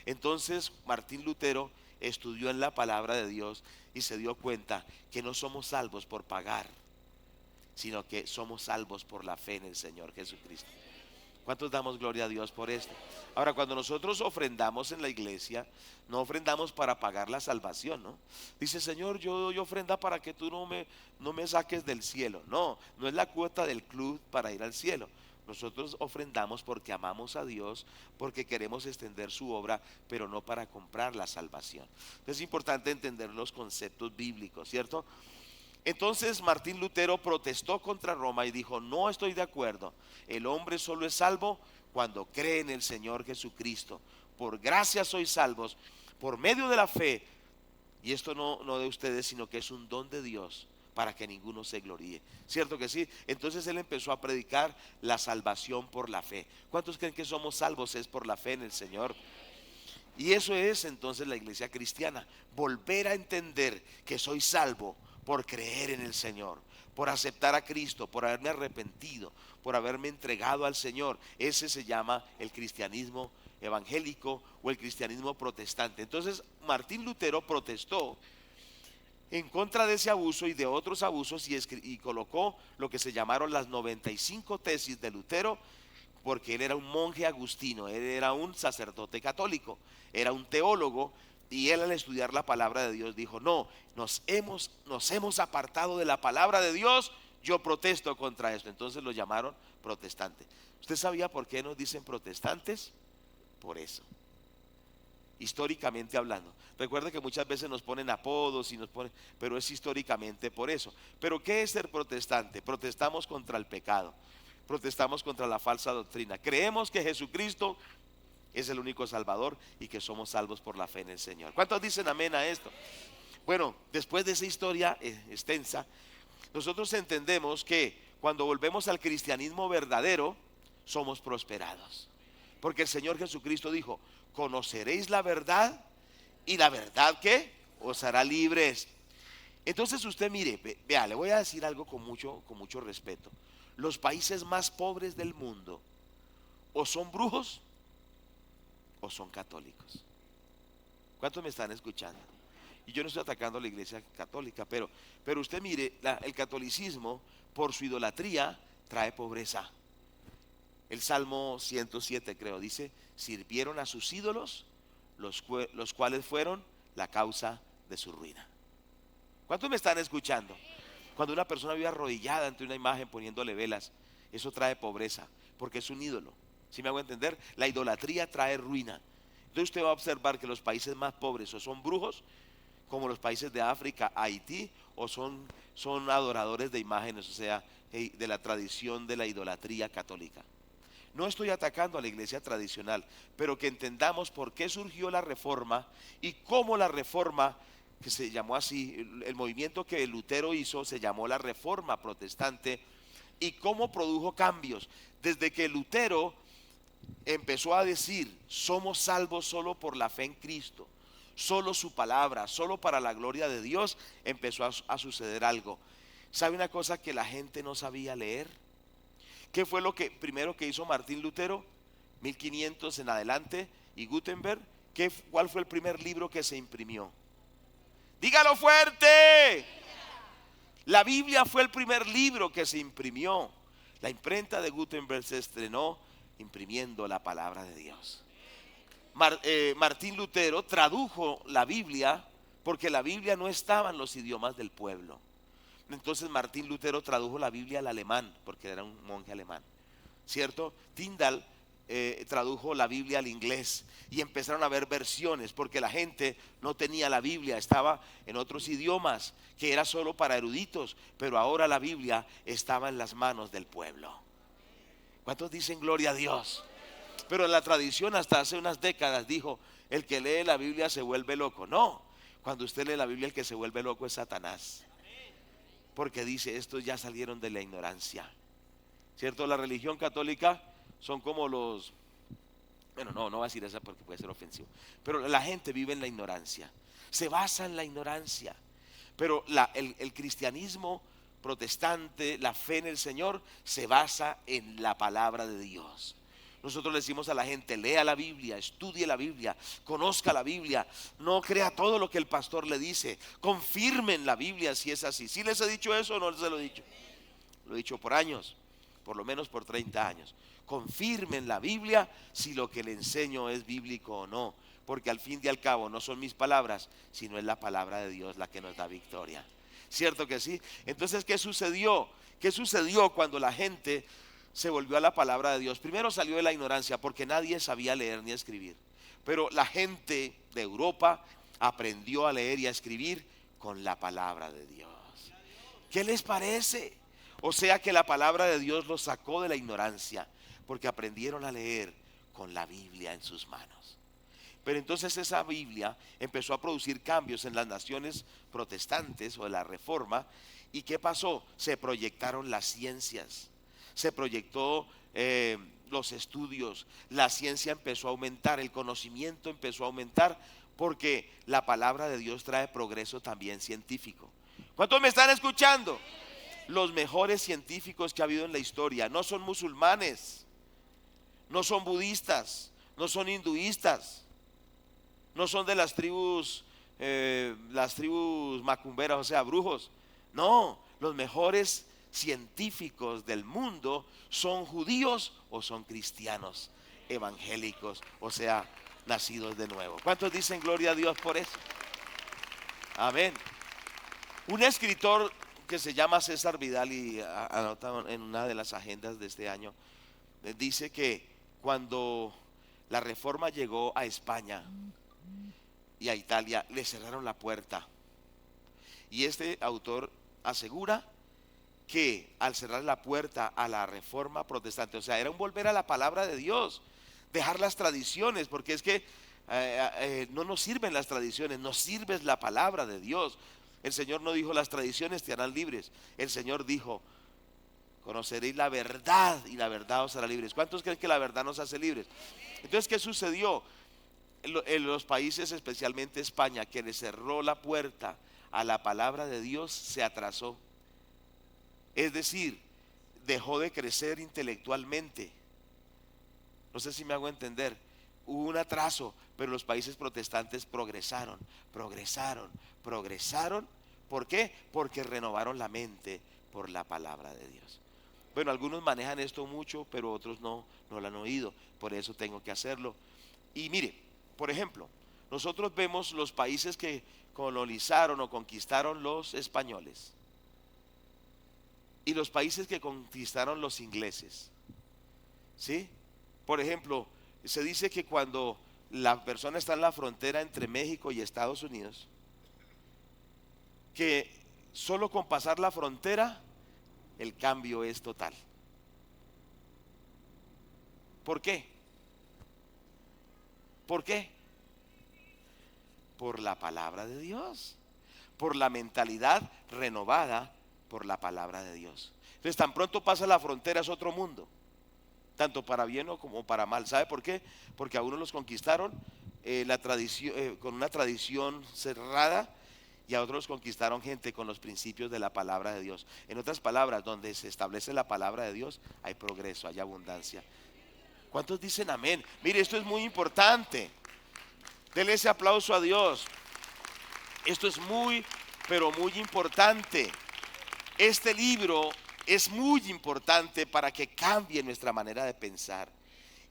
Entonces Martín Lutero estudió en la palabra de Dios y se dio cuenta que no somos salvos por pagar, sino que somos salvos por la fe en el Señor Jesucristo. ¿Cuántos damos gloria a Dios por esto? Ahora, cuando nosotros ofrendamos en la iglesia, no ofrendamos para pagar la salvación, ¿no? Dice, Señor, yo doy ofrenda para que tú no me saques del cielo. No, no es la cuota del club para ir al cielo. Nosotros ofrendamos porque amamos a Dios, porque queremos extender su obra, pero no para comprar la salvación. Entonces es importante entender los conceptos bíblicos, ¿cierto? Entonces Martín Lutero protestó contra Roma y dijo, no estoy de acuerdo, el hombre solo es salvo cuando cree en el Señor Jesucristo. Por gracia sois salvos, por medio de la fe, y esto no de ustedes, sino que es un don de Dios, para que ninguno se gloríe. ¿Cierto que sí? Entonces él empezó a predicar la salvación por la fe. ¿Cuántos creen que somos salvos? Es por la fe en el Señor. Y eso es entonces la iglesia cristiana, volver a entender que soy salvo por creer en el Señor, por aceptar a Cristo, por haberme arrepentido, por haberme entregado al Señor. Ese se llama el cristianismo evangélico o el cristianismo protestante. Entonces Martín Lutero protestó en contra de ese abuso y de otros abusos y colocó lo que se llamaron las 95 tesis de Lutero, porque él era un monje agustino, él era un sacerdote católico, era un teólogo. Y él, al estudiar la palabra de Dios, dijo, no, nos hemos apartado de la palabra de Dios, yo protesto contra esto. Entonces lo llamaron protestantes. ¿Usted sabía por qué nos dicen protestantes? Por eso, históricamente hablando. Recuerde que muchas veces nos ponen apodos pero es históricamente por eso. Pero ¿qué es ser protestante? Protestamos contra el pecado, protestamos contra la falsa doctrina. Creemos que Jesucristo es el único Salvador y que somos salvos por la fe en el Señor. ¿Cuántos dicen amén a esto? Bueno, después de esa historia extensa, nosotros entendemos que cuando volvemos al cristianismo verdadero, somos prosperados. Porque el Señor Jesucristo dijo, conoceréis la verdad y la verdad ¿qué? Os hará libres. Entonces usted mire, vea, le voy a decir algo con mucho respeto. Los países más pobres del mundo o son brujos o son católicos. ¿Cuántos me están escuchando? Y yo no estoy atacando a la iglesia católica, pero usted mire, el catolicismo por su idolatría trae pobreza. El Salmo 107 creo dice, sirvieron a sus ídolos, los cuales fueron la causa de su ruina. ¿Cuántos me están escuchando? Cuando una persona vive arrodillada ante una imagen poniéndole velas, eso trae pobreza, porque es un ídolo. ¿Sí me hago entender? La idolatría trae ruina. Entonces usted va a observar que los países más pobres o son brujos, como los países de África, Haití, o son adoradores de imágenes, o sea, de la tradición de la idolatría católica. No estoy atacando a la iglesia tradicional, pero que entendamos por qué surgió la reforma y cómo la reforma, que se llamó así, el movimiento que Lutero hizo se llamó la reforma protestante, y cómo produjo cambios. Desde que Lutero empezó a decir, somos salvos solo por la fe en Cristo, solo su palabra, solo para la gloria de Dios, empezó a suceder algo. ¿Sabe una cosa que la gente no sabía leer? ¿Qué fue lo primero que hizo Martín Lutero? 1500 en adelante, y Gutenberg, ¿cuál fue el primer libro que se imprimió? Dígalo fuerte. La Biblia fue el primer libro que se imprimió. La imprenta de Gutenberg se estrenó imprimiendo la palabra de Dios. Martín Lutero tradujo la Biblia porque la Biblia no estaba en los idiomas del pueblo. Entonces Martín Lutero tradujo la Biblia al alemán porque era un monje alemán, ¿cierto? Tyndall tradujo la Biblia al inglés y empezaron a haber versiones porque la gente no tenía la Biblia, estaba en otros idiomas que era solo para eruditos, pero ahora la Biblia estaba en las manos del pueblo. ¿Cuántos dicen gloria a Dios? Pero la tradición hasta hace unas décadas dijo, el que lee la Biblia se vuelve loco. No, cuando usted lee la Biblia el que se vuelve loco es Satanás, porque dice, estos ya salieron de la ignorancia, ¿cierto? La religión católica son como los, bueno, no voy a decir esa porque puede ser ofensivo, pero la gente vive en la ignorancia, se basa en la ignorancia. Pero el cristianismo protestante, la fe en el Señor, se basa en la palabra de Dios. Nosotros le decimos a la gente, lea la Biblia, estudie la Biblia, conozca la Biblia, no crea todo lo que el pastor le dice, confirmen la Biblia si es así. ¿Sí les he dicho eso o no les lo he dicho? Lo he dicho por años, por lo menos por 30 años. Confirmen la Biblia si lo que le enseño es bíblico o no, porque al fin y al cabo no son mis palabras, sino es la palabra de Dios la que nos da victoria. ¿Cierto que sí? Entonces, ¿qué sucedió? ¿Qué sucedió cuando la gente se volvió a la palabra de Dios? Primero salió de la ignorancia porque nadie sabía leer ni escribir, pero la gente de Europa aprendió a leer y a escribir con la palabra de Dios. ¿Qué les parece? O sea que la palabra de Dios los sacó de la ignorancia porque aprendieron a leer con la Biblia en sus manos. Pero entonces esa Biblia empezó a producir cambios en las naciones protestantes o de la Reforma. ¿Y qué pasó? Se proyectaron las ciencias, se proyectó los estudios, la ciencia empezó a aumentar, el conocimiento empezó a aumentar, porque la palabra de Dios trae progreso también científico. ¿Cuántos me están escuchando? Los mejores científicos que ha habido en la historia no son musulmanes, no son budistas, no son hinduistas, no son de las tribus macumberas, o sea, brujos. No, los mejores científicos del mundo son judíos o son cristianos evangélicos, o sea, nacidos de nuevo. ¿Cuántos dicen gloria a Dios por eso? Amén. Un escritor que se llama César Vidal, y anotado en una de las agendas de este año, dice que cuando la Reforma llegó a España y a Italia, le cerraron la puerta. Y este autor asegura que al cerrar la puerta a la Reforma protestante, o sea, era un volver a la palabra de Dios, dejar las tradiciones, porque es que no nos sirven las tradiciones, nos sirve la palabra de Dios. El Señor no dijo las tradiciones te harán libres, el Señor dijo conoceréis la verdad y la verdad os hará libres. ¿Cuántos creen que la verdad nos hace libres? Entonces, ¿qué sucedió? En los países, especialmente España, que le cerró la puerta a la palabra de Dios, se atrasó. Es decir, dejó de crecer intelectualmente. No sé si me hago entender. Hubo un atraso, pero los países protestantes progresaron. ¿Por qué? Porque renovaron la mente por la palabra de Dios. Bueno, algunos manejan esto mucho, pero otros no lo han oído. Por eso tengo que hacerlo. Y mire, por ejemplo, nosotros vemos los países que colonizaron o conquistaron los españoles y los países que conquistaron los ingleses, ¿sí? Por ejemplo, se dice que cuando la persona está en la frontera entre México y Estados Unidos, que solo con pasar la frontera el cambio es total. ¿Por qué? ¿Por qué? Por la palabra de Dios, por la mentalidad renovada por la palabra de Dios. Entonces, tan pronto pasa la frontera es otro mundo, tanto para bien o como para mal. ¿Sabe por qué? Porque a unos los conquistaron con una tradición cerrada, y a otros conquistaron gente con los principios de la palabra de Dios. En otras palabras, donde se establece la palabra de Dios, hay progreso, hay abundancia. ¿Cuántos dicen amén? Mire, esto es muy importante. Denle ese aplauso a Dios. Esto es muy, pero muy importante. Este libro es muy importante para que cambie nuestra manera de pensar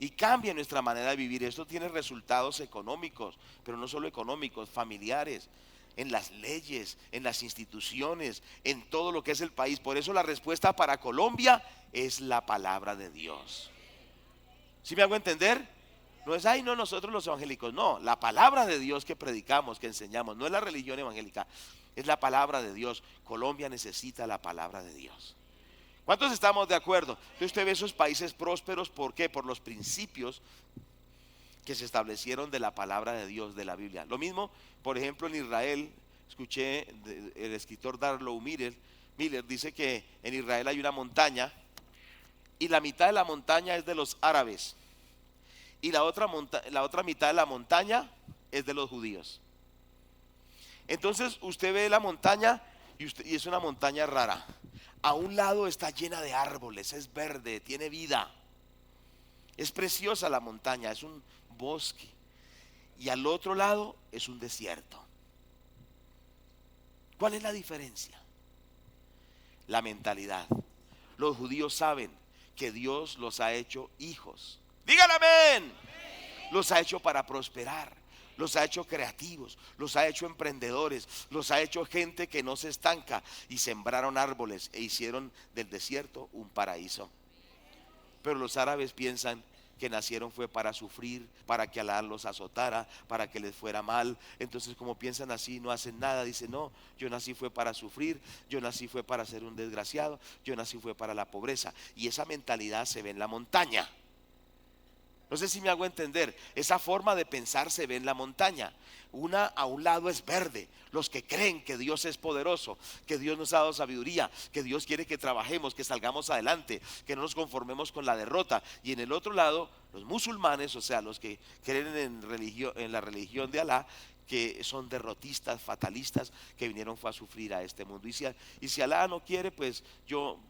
y cambie nuestra manera de vivir. Esto tiene resultados económicos, pero no solo económicos, familiares, en las leyes, en las instituciones, en todo lo que es el país. Por eso la respuesta para Colombia es la palabra de Dios. ¿Sí me hago entender? No es, ay, no, nosotros los evangélicos. No, la palabra de Dios que predicamos, que enseñamos, no es la religión evangélica, es la palabra de Dios. Colombia necesita la palabra de Dios. ¿Cuántos estamos de acuerdo? Entonces usted ve esos países prósperos, ¿por qué? Por los principios que se establecieron de la palabra de Dios, de la Biblia. Lo mismo, por ejemplo, en Israel, escuché el escritor Darlow Miller dice que en Israel hay una montaña y la mitad de la montaña es de los árabes y la otra mitad de la montaña es de los judíos. Entonces usted ve la montaña y es una montaña rara. A un lado está llena de árboles, es verde, tiene vida. Es preciosa la montaña, es un bosque. Y al otro lado es un desierto. ¿Cuál es la diferencia? La mentalidad. Los judíos saben que Dios los ha hecho hijos. Díganle amén. Los ha hecho para prosperar. Los ha hecho creativos, los ha hecho emprendedores, los ha hecho gente que no se estanca, y sembraron árboles e hicieron del desierto un paraíso. Pero los árabes piensan que nacieron fue para sufrir, para que Alá los azotara, para que les fuera mal. Entonces, como piensan así, no hacen nada. Dicen, no, yo nací fue para sufrir, yo nací fue para ser un desgraciado, yo nací fue para la pobreza. Y esa mentalidad se ve en la montaña. No sé si me hago entender. Esa forma de pensar se ve en la montaña. Una a un lado es verde, los que creen que Dios es poderoso, que Dios nos ha dado sabiduría, que Dios quiere que trabajemos, que salgamos adelante, que no nos conformemos con la derrota. Y en el otro lado, los musulmanes, o sea, los que creen en la religión de Alá, que son derrotistas, fatalistas, que vinieron fue a sufrir a este mundo. Y si Alá no quiere, pues yo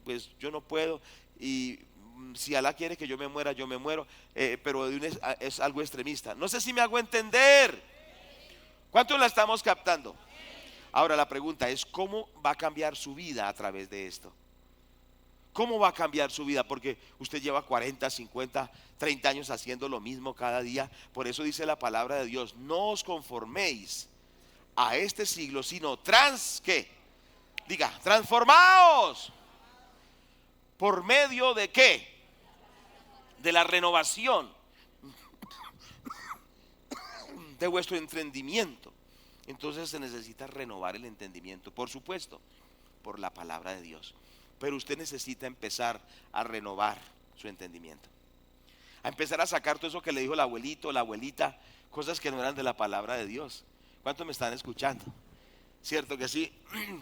no puedo. Y si Alá quiere que yo me muera, yo me muero. Pero es algo extremista. No sé si me hago entender. ¿Cuántos la estamos captando? Ahora la pregunta es, ¿cómo va a cambiar su vida a través de esto? ¿Cómo va a cambiar su vida? Porque usted lleva 40, 50, 30 años haciendo lo mismo cada día. Por eso dice la palabra de Dios, no os conforméis a este siglo, sino ¿qué? Diga, transformaos. ¿Por medio de qué? De la renovación de vuestro entendimiento. Entonces se necesita renovar el entendimiento, por supuesto, por la palabra de Dios. Pero usted necesita empezar a renovar su entendimiento, a empezar a sacar todo eso que le dijo el abuelito, la abuelita, cosas que no eran de la palabra de Dios. ¿Cuántos me están escuchando? Cierto que sí,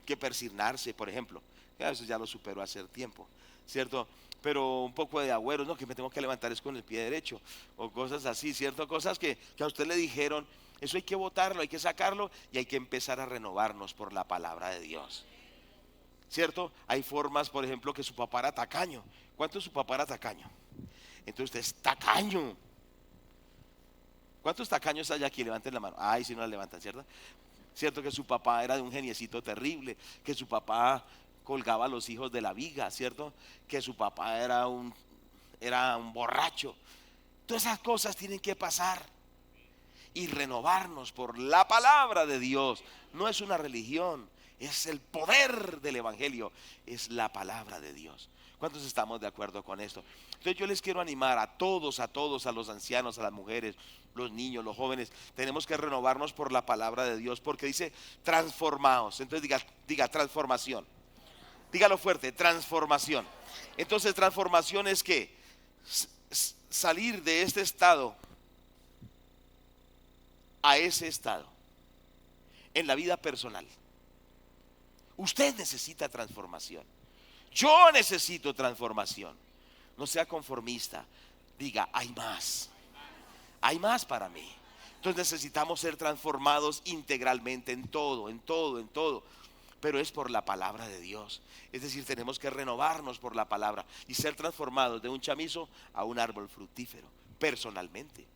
que persignarse, por ejemplo, eso ya lo superó hace tiempo, cierto. Pero un poco de agüero, no, que me tengo que levantar es con el pie derecho, o cosas así, cierto, cosas que a usted le dijeron, eso hay que botarlo, hay que sacarlo, y hay que empezar a renovarnos por la palabra de Dios, cierto. Hay formas, por ejemplo, que su papá era tacaño. ¿Cuánto su papá era tacaño? Entonces usted es tacaño. ¿Cuántos tacaños hay aquí? Levanten la mano. Ay, si no la levantan, ¿cierto? Cierto que su papá era de un geniecito terrible, que su papá colgaba a los hijos de la viga, ¿cierto? Que su papá era un borracho. Todas esas cosas tienen que pasar y renovarnos por la palabra de Dios. No es una religión, es el poder del evangelio, es la palabra de Dios. ¿Cuántos estamos de acuerdo con esto? Entonces yo les quiero animar a todos, a los ancianos, a las mujeres, los niños, los jóvenes. Tenemos que renovarnos por la palabra de Dios, porque dice transformaos. Entonces diga transformación. Dígalo fuerte, transformación. Entonces transformación es que salir de este estado a ese estado en la vida personal. Usted necesita transformación. Yo necesito transformación. No sea conformista. Diga, hay más. Hay más para mí. Entonces necesitamos ser transformados integralmente en todo, en todo, en todo. Pero es por la palabra de Dios. Es decir, tenemos que renovarnos por la palabra y ser transformados de un chamizo a un árbol fructífero, personalmente.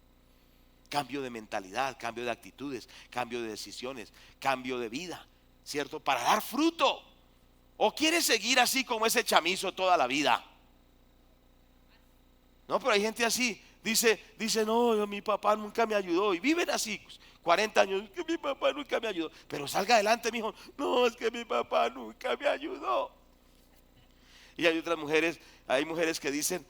Cambio de mentalidad, cambio de actitudes, cambio de decisiones, cambio de vida, ¿cierto? Para dar fruto. ¿O quiere seguir así como ese chamizo toda la vida? No, pero hay gente así, dice, no, mi papá nunca me ayudó. Y viven así, 40 años, es que mi papá nunca me ayudó. Pero salga adelante, mijo. No, es que mi papá nunca me ayudó. Y hay otras mujeres, hay mujeres que dicen,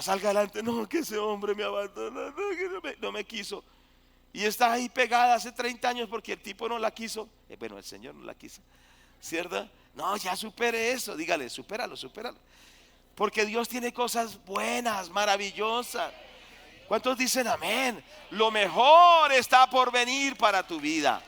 salga adelante. No, que ese hombre me abandonó, no, que no me quiso. Y está ahí pegada hace 30 años porque el tipo no la quiso. Bueno, el Señor no la quiso, ¿cierto? No, ya supere eso, dígale, supéralo. Porque Dios tiene cosas buenas, maravillosas. ¿Cuántos dicen amén? Lo mejor está por venir para tu vida.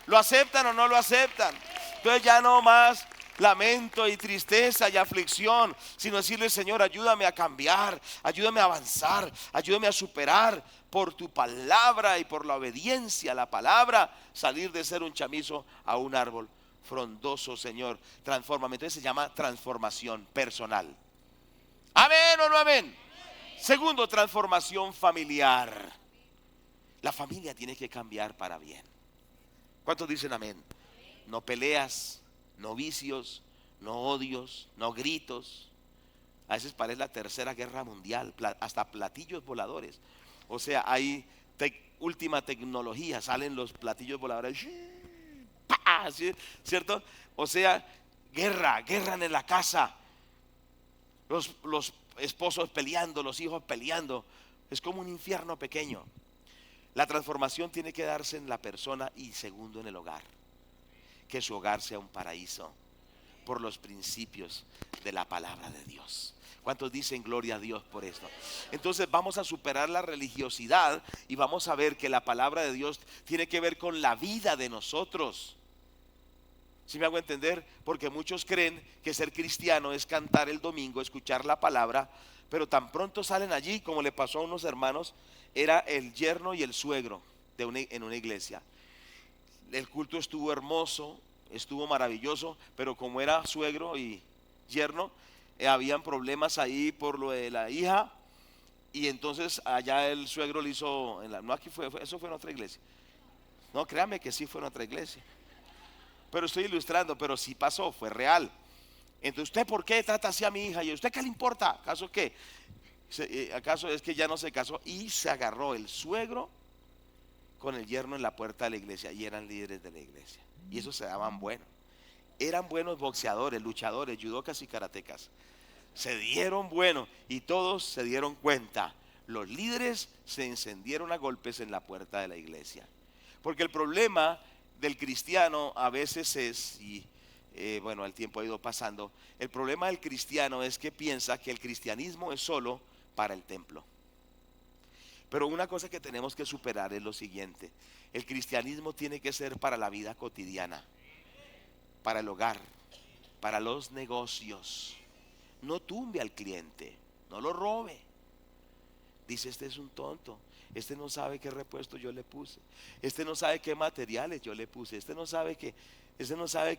¿Lo aceptan o no lo aceptan? Entonces ya no más lamento y tristeza y aflicción, sino decirle, Señor, ayúdame a cambiar, ayúdame a avanzar, ayúdame a superar por tu palabra y por la obediencia a la palabra, salir de ser un chamizo a un árbol frondoso, Señor. Transfórmame. Entonces se llama transformación personal. ¿Amén o no amén? Segundo, transformación familiar. La familia tiene que cambiar para bien. ¿Cuántos dicen amén? No peleas, no vicios, no odios, no gritos. A veces parece la tercera guerra mundial, hasta platillos voladores. O sea, hay última tecnología, salen los platillos voladores, ¡pah! ¿Cierto? O sea, guerra en la casa. Los esposos peleando, los hijos peleando. Es como un infierno pequeño. La transformación tiene que darse en la persona y segundo en el hogar. Que su hogar sea un paraíso por los principios de la palabra de Dios. ¿Cuántos dicen gloria a Dios por esto? Entonces vamos a superar la religiosidad y vamos a ver que la palabra de Dios tiene que ver con la vida de nosotros. ¿Sí me hago entender? Porque muchos creen que ser cristiano es cantar el domingo, escuchar la palabra, pero tan pronto salen allí, como le pasó a unos hermanos, era el yerno y el suegro en una iglesia. El culto estuvo hermoso, estuvo maravilloso, pero como era suegro y yerno, habían problemas ahí por lo de la hija, y entonces allá el suegro le hizo, no aquí eso fue en otra iglesia. No, créame que sí fue en otra iglesia. Pero estoy ilustrando, pero sí pasó, fue real. Entonces, ¿usted por qué trata así a mi hija? ¿Y a usted qué le importa? ¿Acaso qué? ¿Acaso es que ya no se casó? Y se agarró el suegro con el yerno en la puerta de la iglesia y eran líderes de la iglesia. Y esos se daban buenos. Eran buenos boxeadores, luchadores, judocas y karatecas. Se dieron buenos y todos se dieron cuenta. Los líderes se encendieron a golpes en la puerta de la iglesia. Porque el problema del cristiano a veces es, y bueno, el tiempo ha ido pasando, el problema del cristiano es que piensa que el cristianismo es solo para el templo. Pero una cosa que tenemos que superar es lo siguiente: el cristianismo tiene que ser para la vida cotidiana, para el hogar, para los negocios. No tumbe al cliente, no lo robe. Dice, este es un tonto, este no sabe qué repuesto yo le puse, este no sabe qué materiales yo le puse, este no sabe que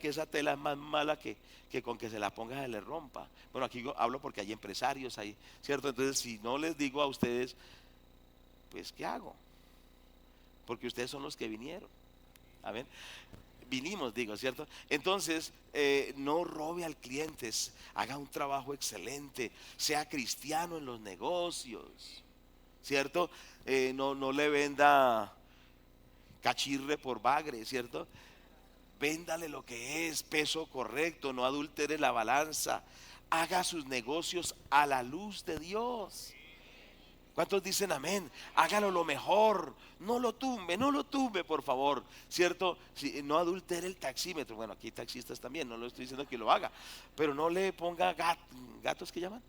esa tela es más mala que con que se la ponga se le rompa. Bueno, aquí hablo porque hay empresarios ahí, ¿cierto? Entonces, si no les digo a ustedes, pues ¿qué hago? Porque ustedes son los que vinieron. Amén. Vinimos, digo, ¿cierto? Entonces, no robe al cliente, haga un trabajo excelente, sea cristiano en los negocios, ¿cierto? No le venda cachirre por bagre, ¿cierto? Véndale lo que es, peso correcto, no adultere la balanza, haga sus negocios a la luz de Dios. ¿Cuántos dicen amén? Hágalo lo mejor, no lo tumbe, por favor, ¿cierto? Si, no adultere el taxímetro. Bueno, aquí hay taxistas también, no lo estoy diciendo que lo haga, pero no le ponga gatos, ¿qué llaman?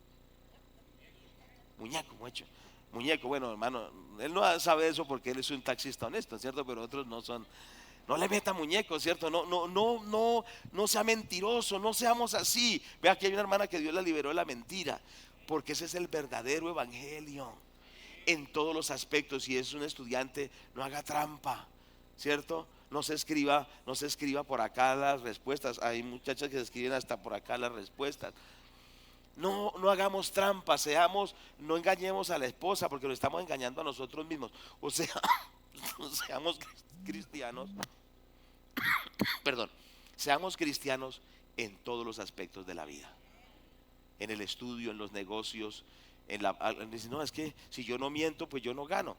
Muñeco, bueno, hermano, él no sabe eso porque él es un taxista honesto, ¿cierto? Pero otros no son. No le meta muñeco, ¿cierto? No sea mentiroso, no seamos así. Ve, aquí hay una hermana que Dios la liberó de la mentira, porque ese es el verdadero evangelio en todos los aspectos. Si es un estudiante, no haga trampa, ¿cierto? No se escriba por acá las respuestas. Hay muchachas que se escriben hasta por acá las respuestas. No hagamos trampa, no engañemos a la esposa, porque lo estamos engañando a nosotros mismos. O sea, seamos cristianos, perdón, seamos cristianos en todos los aspectos de la vida, en el estudio, en los negocios, dice, no, es que si yo no miento, pues yo no gano.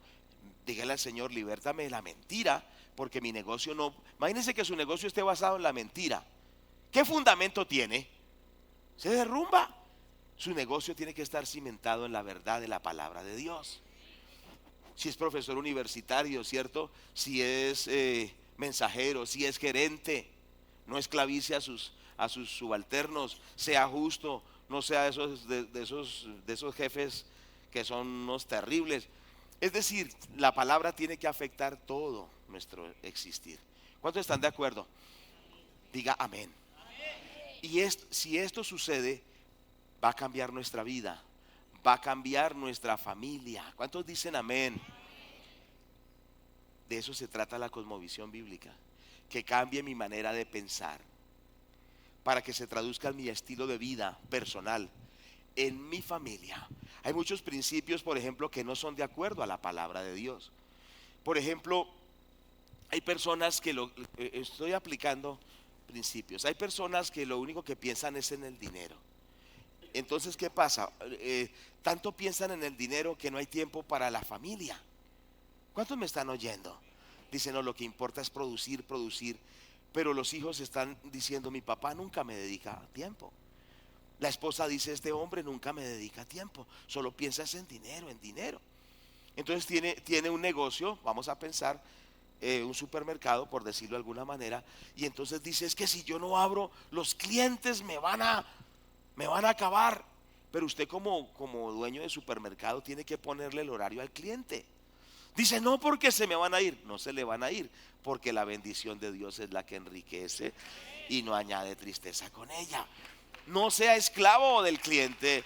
Dígale al Señor, libértame de la mentira, porque mi negocio no. Imagínense que su negocio esté basado en la mentira. ¿Qué fundamento tiene? Se derrumba. Su negocio tiene que estar cimentado en la verdad de la palabra de Dios. Si es profesor universitario, ¿cierto? Si es mensajero, si es gerente, no esclavice a sus subalternos, sea justo, no sea de esos jefes que son unos terribles. Es decir, la palabra tiene que afectar todo nuestro existir. ¿Cuántos están de acuerdo? Diga amén. Y si esto sucede, va a cambiar nuestra vida, va a cambiar nuestra familia. ¿Cuántos dicen amén? De eso se trata la cosmovisión bíblica, que cambie mi manera de pensar, para que se traduzca en mi estilo de vida personal, en mi familia. Hay muchos principios, por ejemplo, que no son de acuerdo a la palabra de Dios. Por ejemplo, hay personas que estoy aplicando principios. Hay personas que lo único que piensan es en el dinero. Entonces, ¿qué pasa? Tanto piensan en el dinero que no hay tiempo para la familia. ¿Cuántos me están oyendo? Dicen, no, lo que importa es producir, producir. Pero los hijos están diciendo, mi papá nunca me dedica tiempo. La esposa dice, este hombre nunca me dedica tiempo, solo piensas en dinero, en dinero. Entonces tiene un negocio, vamos a pensar, un supermercado, por decirlo de alguna manera, y entonces dice, es que si yo no abro, los clientes me van a acabar. Pero usted como dueño de supermercado tiene que ponerle el horario al cliente. Dice, no, porque se me van a ir. No se le van a ir, porque la bendición de Dios es la que enriquece y no añade tristeza con ella. No sea esclavo del cliente,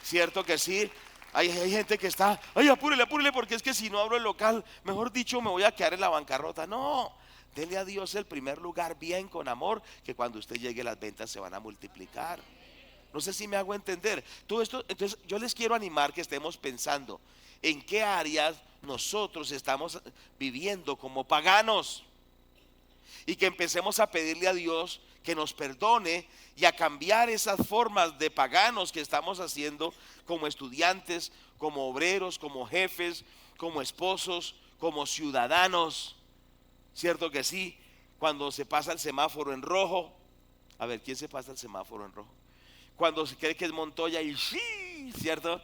¿cierto que sí? Hay gente que está, ay, apúrele, apúrele, porque es que si no abro el local, mejor dicho, me voy a quedar en la bancarrota. No, dele a Dios el primer lugar bien, con amor, que cuando usted llegue las ventas se van a multiplicar. No sé si me hago entender. Todo esto, entonces yo les quiero animar que estemos pensando en qué áreas nosotros estamos viviendo como paganos, y que empecemos a pedirle a Dios que nos perdone y a cambiar esas formas de paganos que estamos haciendo como estudiantes, como obreros, como jefes, como esposos, como ciudadanos. ¿Cierto que sí? Cuando se pasa el semáforo en rojo, a ver, ¿quién se pasa el semáforo en rojo? Cuando se cree que es Montoya y sí, ¿cierto?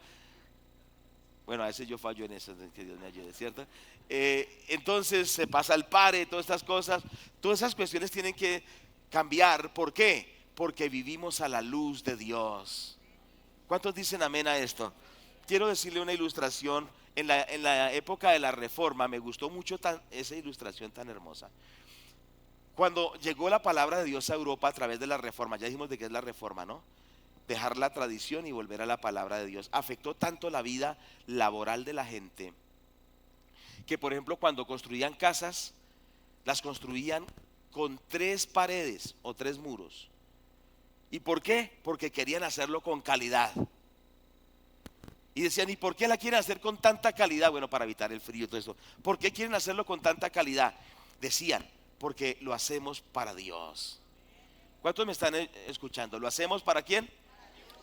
Bueno, a veces yo fallo en eso, que Dios me ayude, ¿cierto? Entonces se pasa el pare, todas estas cosas, todas esas cuestiones tienen que cambiar. ¿Por qué? Porque vivimos a la luz de Dios. ¿Cuántos dicen amén a esto? Quiero decirle una ilustración. En la época de la Reforma me gustó mucho esa ilustración tan hermosa. Cuando llegó la palabra de Dios a Europa a través de la Reforma, ya dijimos de qué es la Reforma, ¿no? Dejar la tradición y volver a la palabra de Dios. Afectó tanto la vida laboral de la gente, que por ejemplo cuando construían casas, las construían con 3 paredes o 3 muros. ¿Y por qué? Porque querían hacerlo con calidad. Y decían, ¿y por qué la quieren hacer con tanta calidad? Bueno, para evitar el frío y todo eso. ¿Por qué quieren hacerlo con tanta calidad? Decían, porque lo hacemos para Dios. ¿Cuántos me están escuchando? ¿Lo hacemos para quién?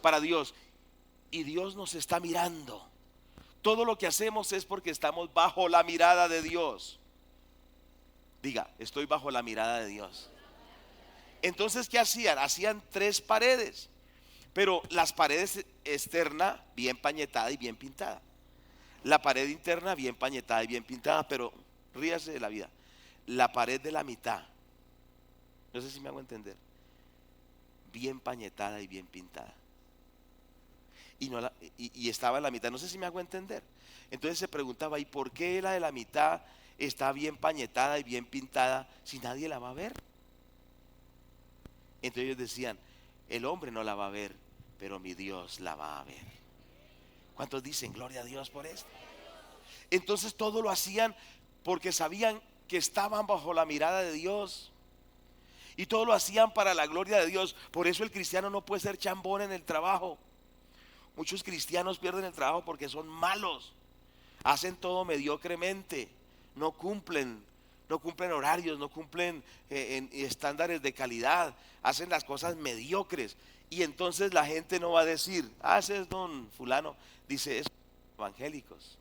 Para Dios. Y Dios nos está mirando. Todo lo que hacemos es porque estamos bajo la mirada de Dios. Diga, estoy bajo la mirada de Dios. Entonces, ¿qué hacían? Hacían 3 paredes, pero las paredes externa bien pañetada y bien pintada, la pared interna bien pañetada y bien pintada. Pero ríase de la vida, la pared de la mitad, no sé si me hago entender, bien pañetada y bien pintada, y estaba en la mitad, no sé si me hago entender. Entonces se preguntaba, ¿y por qué la de la mitad está bien pañetada y bien pintada si nadie la va a ver? Entonces ellos decían, el hombre no la va a ver, pero mi Dios la va a ver. ¿Cuántos dicen gloria a Dios por esto? Entonces todo lo hacían porque sabían que estaban bajo la mirada de Dios, y todo lo hacían para la gloria de Dios. Por eso el cristiano no puede ser chambón en el trabajo. Muchos cristianos pierden el trabajo porque son malos, hacen todo mediocremente, no cumplen no cumplen horarios, no cumplen en estándares de calidad, hacen las cosas mediocres. Y entonces la gente no va a decir, ah, ese es don fulano, dice, es evangélicos.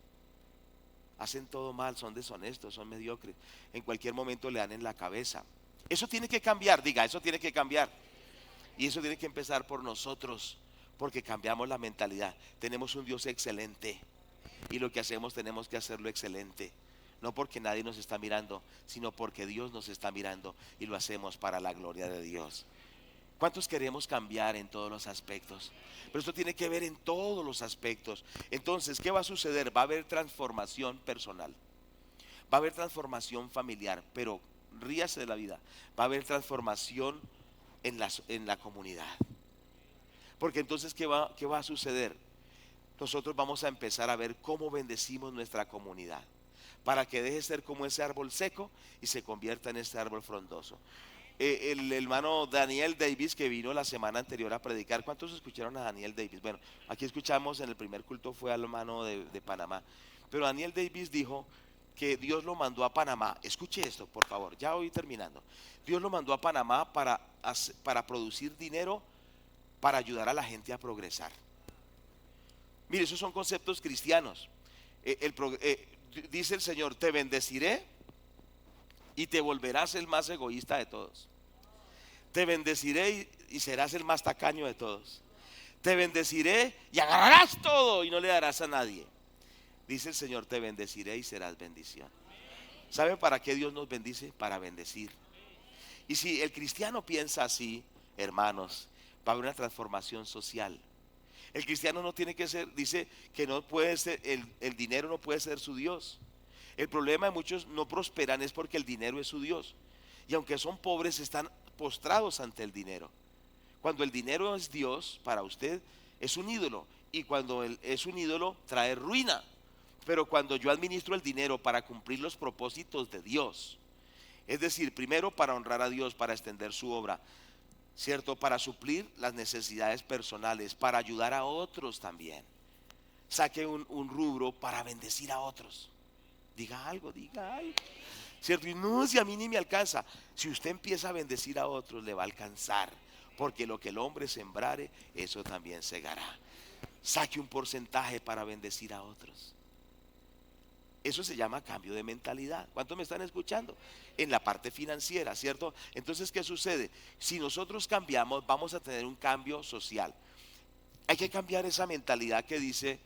Hacen todo mal, son deshonestos, son mediocres. En cualquier momento le dan en la cabeza. Eso tiene que cambiar, diga, eso tiene que cambiar. Y eso tiene que empezar por nosotros, porque cambiamos la mentalidad. Tenemos un Dios excelente y lo que hacemos tenemos que hacerlo excelente. No porque nadie nos está mirando, sino porque Dios nos está mirando y lo hacemos para la gloria de Dios. ¿Cuántos queremos cambiar en todos los aspectos? Pero esto tiene que ver en todos los aspectos. Entonces, ¿qué va a suceder? Va a haber transformación personal, va a haber transformación familiar, pero ríase de la vida, va a haber transformación en la comunidad. Porque entonces, ¿qué va a suceder? Nosotros vamos a empezar a ver cómo bendecimos nuestra comunidad, para que deje de ser como ese árbol seco y se convierta en este árbol frondoso. El hermano Daniel Davis, que vino la semana anterior a predicar, ¿cuántos escucharon a Daniel Davis? Bueno, aquí escuchamos en el primer culto, fue al hermano de Panamá, pero Daniel Davis dijo que Dios lo mandó a Panamá. Escuche esto, por favor, ya voy terminando. Dios lo mandó a Panamá para producir dinero, para ayudar a la gente a progresar. Mire, esos son conceptos cristianos. Dice el Señor, te bendeciré y te volverás el más egoísta de todos. Te bendeciré y serás el más tacaño de todos. Te bendeciré y agarrarás todo y no le darás a nadie. Dice el Señor, te bendeciré y serás bendición. ¿Sabe para qué Dios nos bendice? Para bendecir. Y si el cristiano piensa así, hermanos, va a haber una transformación social. El cristiano no tiene que ser, dice que no puede ser, el dinero no puede ser su Dios. El problema de muchos no prosperan es porque el dinero es su Dios. Y aunque son pobres, están postrados ante el dinero. Cuando el dinero es Dios para usted, es un ídolo. Y cuando es un ídolo, trae ruina. Pero cuando yo administro el dinero para cumplir los propósitos de Dios, es decir, primero para honrar a Dios, para extender su obra, ¿cierto? Para suplir las necesidades personales, para ayudar a otros también. Saque un rubro para bendecir a otros. Diga algo, ¿cierto? Y no, si a mí ni me alcanza. Si usted empieza a bendecir a otros, le va a alcanzar. Porque lo que el hombre sembrare, eso también segará. Saque un porcentaje para bendecir a otros. Eso se llama cambio de mentalidad. ¿Cuántos me están escuchando? En la parte financiera, ¿cierto? Entonces, ¿qué sucede? Si nosotros cambiamos, vamos a tener un cambio social. Hay que cambiar esa mentalidad que dice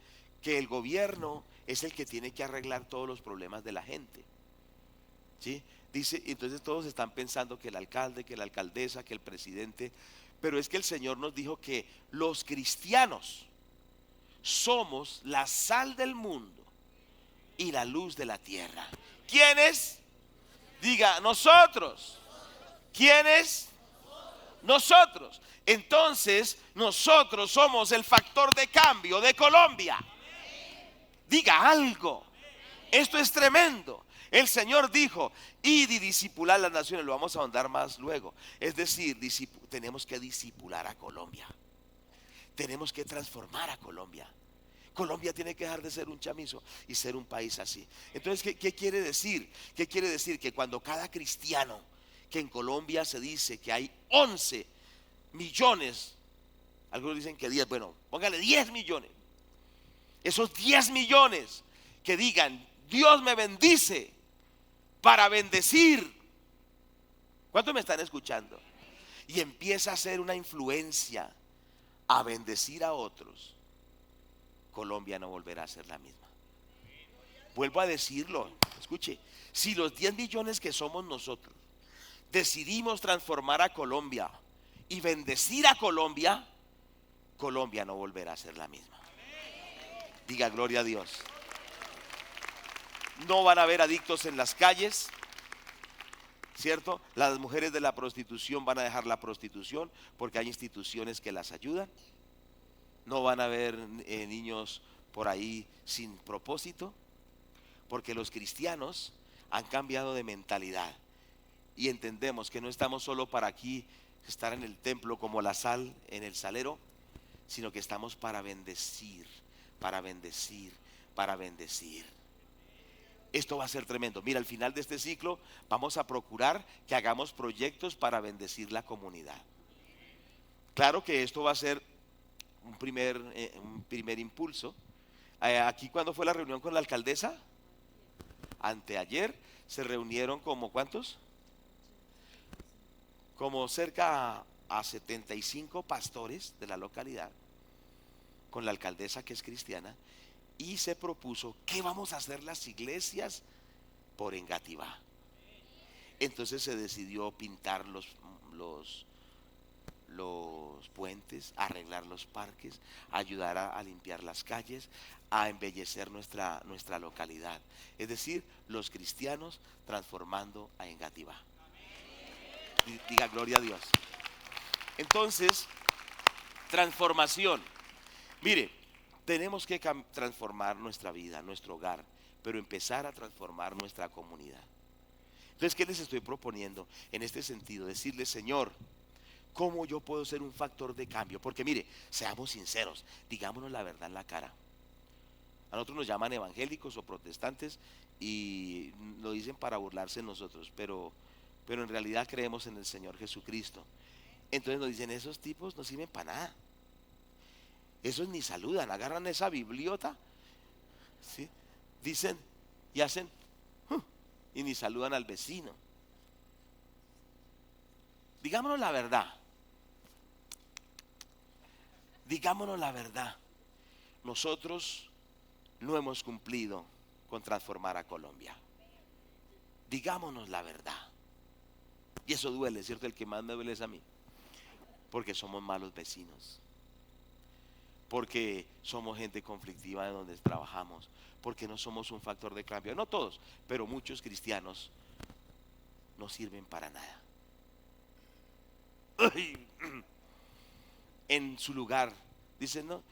que el gobierno es el que tiene que arreglar todos los problemas de la gente. ¿Sí? Dice, entonces todos están pensando que el alcalde, que la alcaldesa, que el presidente, pero es que el Señor nos dijo que los cristianos somos la sal del mundo y la luz de la tierra. ¿Quiénes? Diga, nosotros. ¿Quiénes? Nosotros. Entonces, nosotros somos el factor de cambio de Colombia. Diga algo. Esto es tremendo. El Señor dijo, id y discipular las naciones. Lo vamos a ahondar más luego. Es decir, tenemos que discipular a Colombia. Tenemos que transformar a Colombia. Colombia tiene que dejar de ser un chamizo y ser un país así. Entonces, ¿qué quiere decir? ¿Qué quiere decir? Que cuando cada cristiano, que en Colombia se dice que hay 11 millones, algunos dicen que 10, bueno, póngale 10 millones. Esos 10 millones que digan, Dios me bendice para bendecir. ¿Cuántos me están escuchando? Y empieza a hacer una influencia a bendecir a otros. Colombia no volverá a ser la misma. Vuelvo a decirlo, escuche, si los 10 millones que somos nosotros decidimos transformar a Colombia y bendecir a Colombia, Colombia no volverá a ser la misma. Diga gloria a Dios. No van a haber adictos en las calles, ¿cierto? Las mujeres de la prostitución van a dejar la prostitución porque hay instituciones que las ayudan. No van a haber niños por ahí sin propósito, porque los cristianos han cambiado de mentalidad y entendemos que no estamos solo para aquí estar en el templo como la sal en el salero, sino que estamos para bendecir, para bendecir, para bendecir. Esto va a ser tremendo. Mira, al final de este ciclo vamos a procurar que hagamos proyectos para bendecir la comunidad. Claro que esto va a ser un primer impulso. Aquí, cuando fue la reunión con la alcaldesa, anteayer se reunieron como ¿cuántos? Como cerca a 75 pastores de la localidad con la alcaldesa, que es cristiana, y se propuso: ¿qué vamos a hacer las iglesias por Engativá? Entonces se decidió pintar los puentes, arreglar los parques, ayudar a limpiar las calles, a embellecer nuestra localidad. Es decir, los cristianos transformando a Engativá. Diga gloria a Dios. Entonces, transformación. Mire, tenemos que transformar nuestra vida, nuestro hogar, pero empezar a transformar nuestra comunidad. Entonces, ¿qué les estoy proponiendo en este sentido? Decirle: Señor, ¿cómo yo puedo ser un factor de cambio? Porque mire, seamos sinceros, digámonos la verdad en la cara. A nosotros nos llaman evangélicos o protestantes y lo dicen para burlarse de nosotros, pero en realidad creemos en el Señor Jesucristo. Entonces nos dicen: esos tipos no sirven para nada. Esos ni saludan, agarran esa bibliota, ¿sí? Dicen y hacen y ni saludan al vecino. Digámonos la verdad. Digámonos la verdad. Nosotros no hemos cumplido con transformar a Colombia. Digámonos la verdad. Y eso duele, ¿cierto? El que más me duele es a mí. Porque somos malos vecinos. Porque somos gente conflictiva de donde trabajamos. Porque no somos un factor de cambio. No todos, pero muchos cristianos no sirven para nada. En su lugar, dicen, ¿no?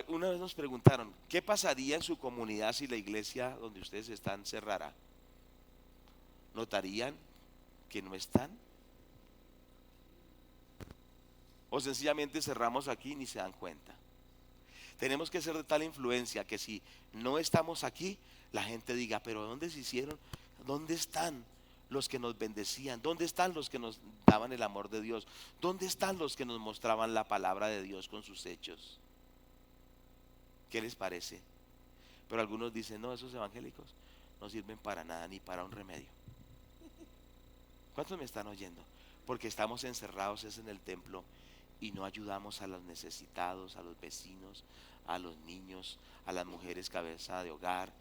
Una vez nos preguntaron: ¿qué pasaría en su comunidad si la iglesia donde ustedes están cerrara? ¿Notarían que no están? ¿O sencillamente cerramos aquí y ni se dan cuenta? Tenemos que ser de tal influencia que si no estamos aquí, la gente diga: pero ¿dónde se hicieron? ¿Dónde están los que nos bendecían? ¿Dónde están los que nos daban el amor de Dios? ¿Dónde están los que nos mostraban la palabra de Dios con sus hechos? ¿Qué les parece? Pero algunos dicen: no, esos evangélicos no sirven para nada, ni para un remedio. ¿Cuántos me están oyendo? Porque estamos encerrados es en el templo y no ayudamos a los necesitados, a los vecinos, a los niños, a las mujeres cabeza de hogar.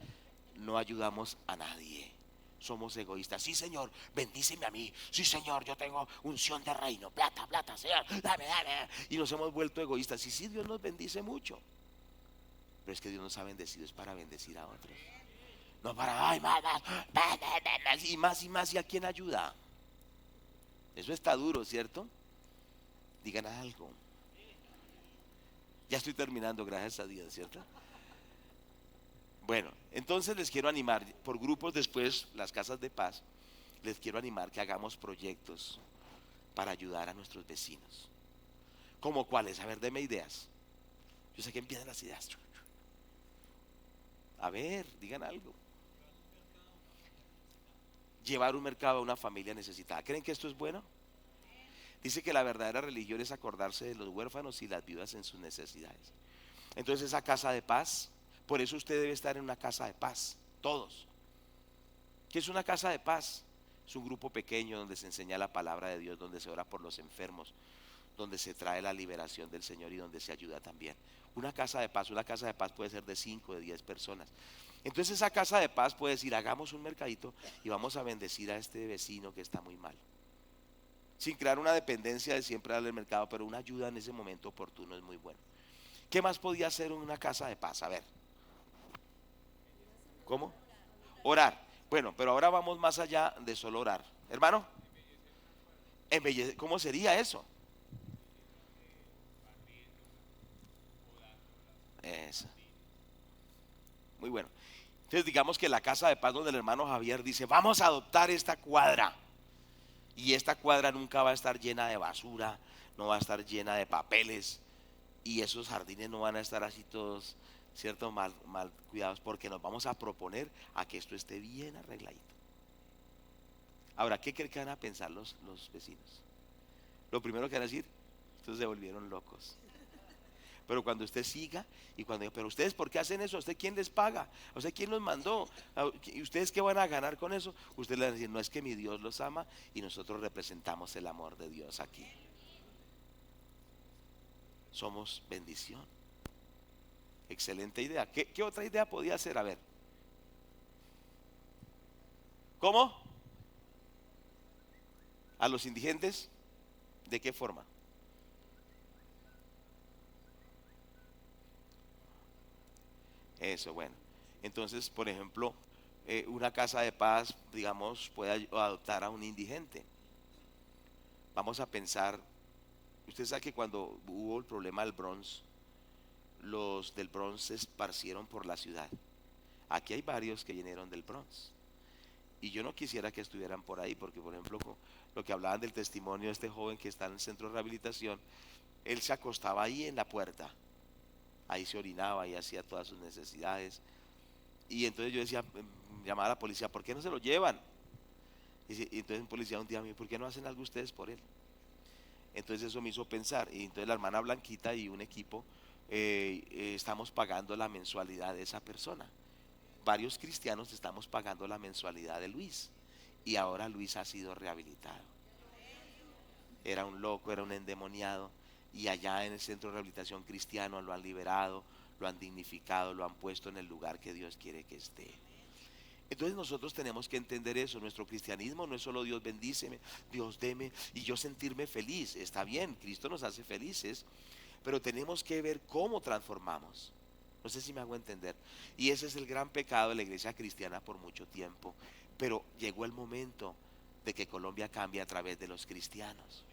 No ayudamos a nadie. Somos egoístas. Sí, Señor, bendíceme a mí. Sí, Señor, yo tengo unción de reino. Plata, plata, Señor, dame, dame. Y nos hemos vuelto egoístas. Y sí, Dios nos bendice mucho, pero es que Dios nos ha bendecido es para bendecir a otros. No para, ay, más, y más y más. ¿Y a quién ayuda? Eso está duro, ¿cierto? Digan algo. Ya estoy terminando, gracias a Dios, ¿cierto? Bueno, entonces les quiero animar por grupos, después las casas de paz. Les quiero animar que hagamos proyectos para ayudar a nuestros vecinos. ¿Cómo cuáles? A ver, deme ideas. Yo sé que empiezan las ideas. A ver, digan algo. Llevar un mercado a una familia necesitada. ¿Creen que esto es bueno? Dice que la verdadera religión es acordarse de los huérfanos y las viudas en sus necesidades. Entonces, esa casa de paz, por eso usted debe estar en una casa de paz, todos. ¿Qué es una casa de paz? Es un grupo pequeño donde se enseña la palabra de Dios, donde se ora por los enfermos, donde se trae la liberación del Señor y donde se ayuda también. Una casa de paz puede ser de 5, de 10 personas. Entonces esa casa de paz puede decir: hagamos un mercadito y vamos a bendecir a este vecino que está muy mal. Sin crear una dependencia de siempre darle el mercado, pero una ayuda en ese momento oportuno es muy bueno. ¿Qué más podía hacer una casa de paz? A ver. ¿Cómo? Orar. Bueno, pero ahora vamos más allá de solo orar. Hermano, ¿cómo sería eso? Eso. Muy bueno. Entonces digamos que la casa de paz donde el hermano Javier dice: vamos a adoptar esta cuadra. Y esta cuadra nunca va a estar llena de basura, no va a estar llena de papeles. Y esos jardines no van a estar así todos ¿cierto? Mal cuidados, porque nos vamos a proponer a que esto esté bien arregladito. Ahora, ¿qué creen que van a pensar los vecinos? Lo primero que van a decir, estos se volvieron locos. Pero cuando usted siga y cuando, pero ustedes, ¿por qué hacen eso? ¿A usted quién les paga? ¿A usted quién los mandó? ¿Y ustedes qué van a ganar con eso? Ustedes le van a decir, no, es que mi Dios los ama y nosotros representamos el amor de Dios aquí. Somos bendición. Excelente idea. ¿Qué otra idea podía ser? A ver. ¿Cómo? ¿A los indigentes? ¿De qué forma? Eso, bueno. Entonces, por ejemplo, una casa de paz, digamos, puede adoptar a un indigente. Vamos a pensar, usted sabe que cuando hubo el problema del Bronx, los del Bronx se esparcieron por la ciudad. Aquí hay varios que vinieron del Bronx. Y yo no quisiera que estuvieran por ahí, porque por ejemplo, lo que hablaban del testimonio de este joven que está en el centro de rehabilitación, él se acostaba ahí en la puerta, ahí se orinaba y hacía todas sus necesidades. Y entonces yo decía, llamaba a la policía, ¿por qué no se lo llevan? Y entonces un policía un día me dijo, ¿por qué no hacen algo ustedes por él? Entonces eso me hizo pensar, y entonces la hermana Blanquita y un equipo estamos pagando la mensualidad de esa persona. Varios cristianos estamos pagando la mensualidad de Luis, y ahora Luis ha sido rehabilitado. Era un loco, era un endemoniado, y allá en el centro de rehabilitación cristiano lo han liberado, lo han dignificado, lo han puesto en el lugar que Dios quiere que esté. Entonces nosotros tenemos que entender eso. Nuestro cristianismo no es solo Dios bendíceme, Dios deme y yo sentirme feliz. Está bien, Cristo nos hace felices, pero tenemos que ver cómo transformamos. No sé si me hago entender. Y ese es el gran pecado de la iglesia cristiana por mucho tiempo. Pero llegó el momento de que Colombia cambie a través de los cristianos.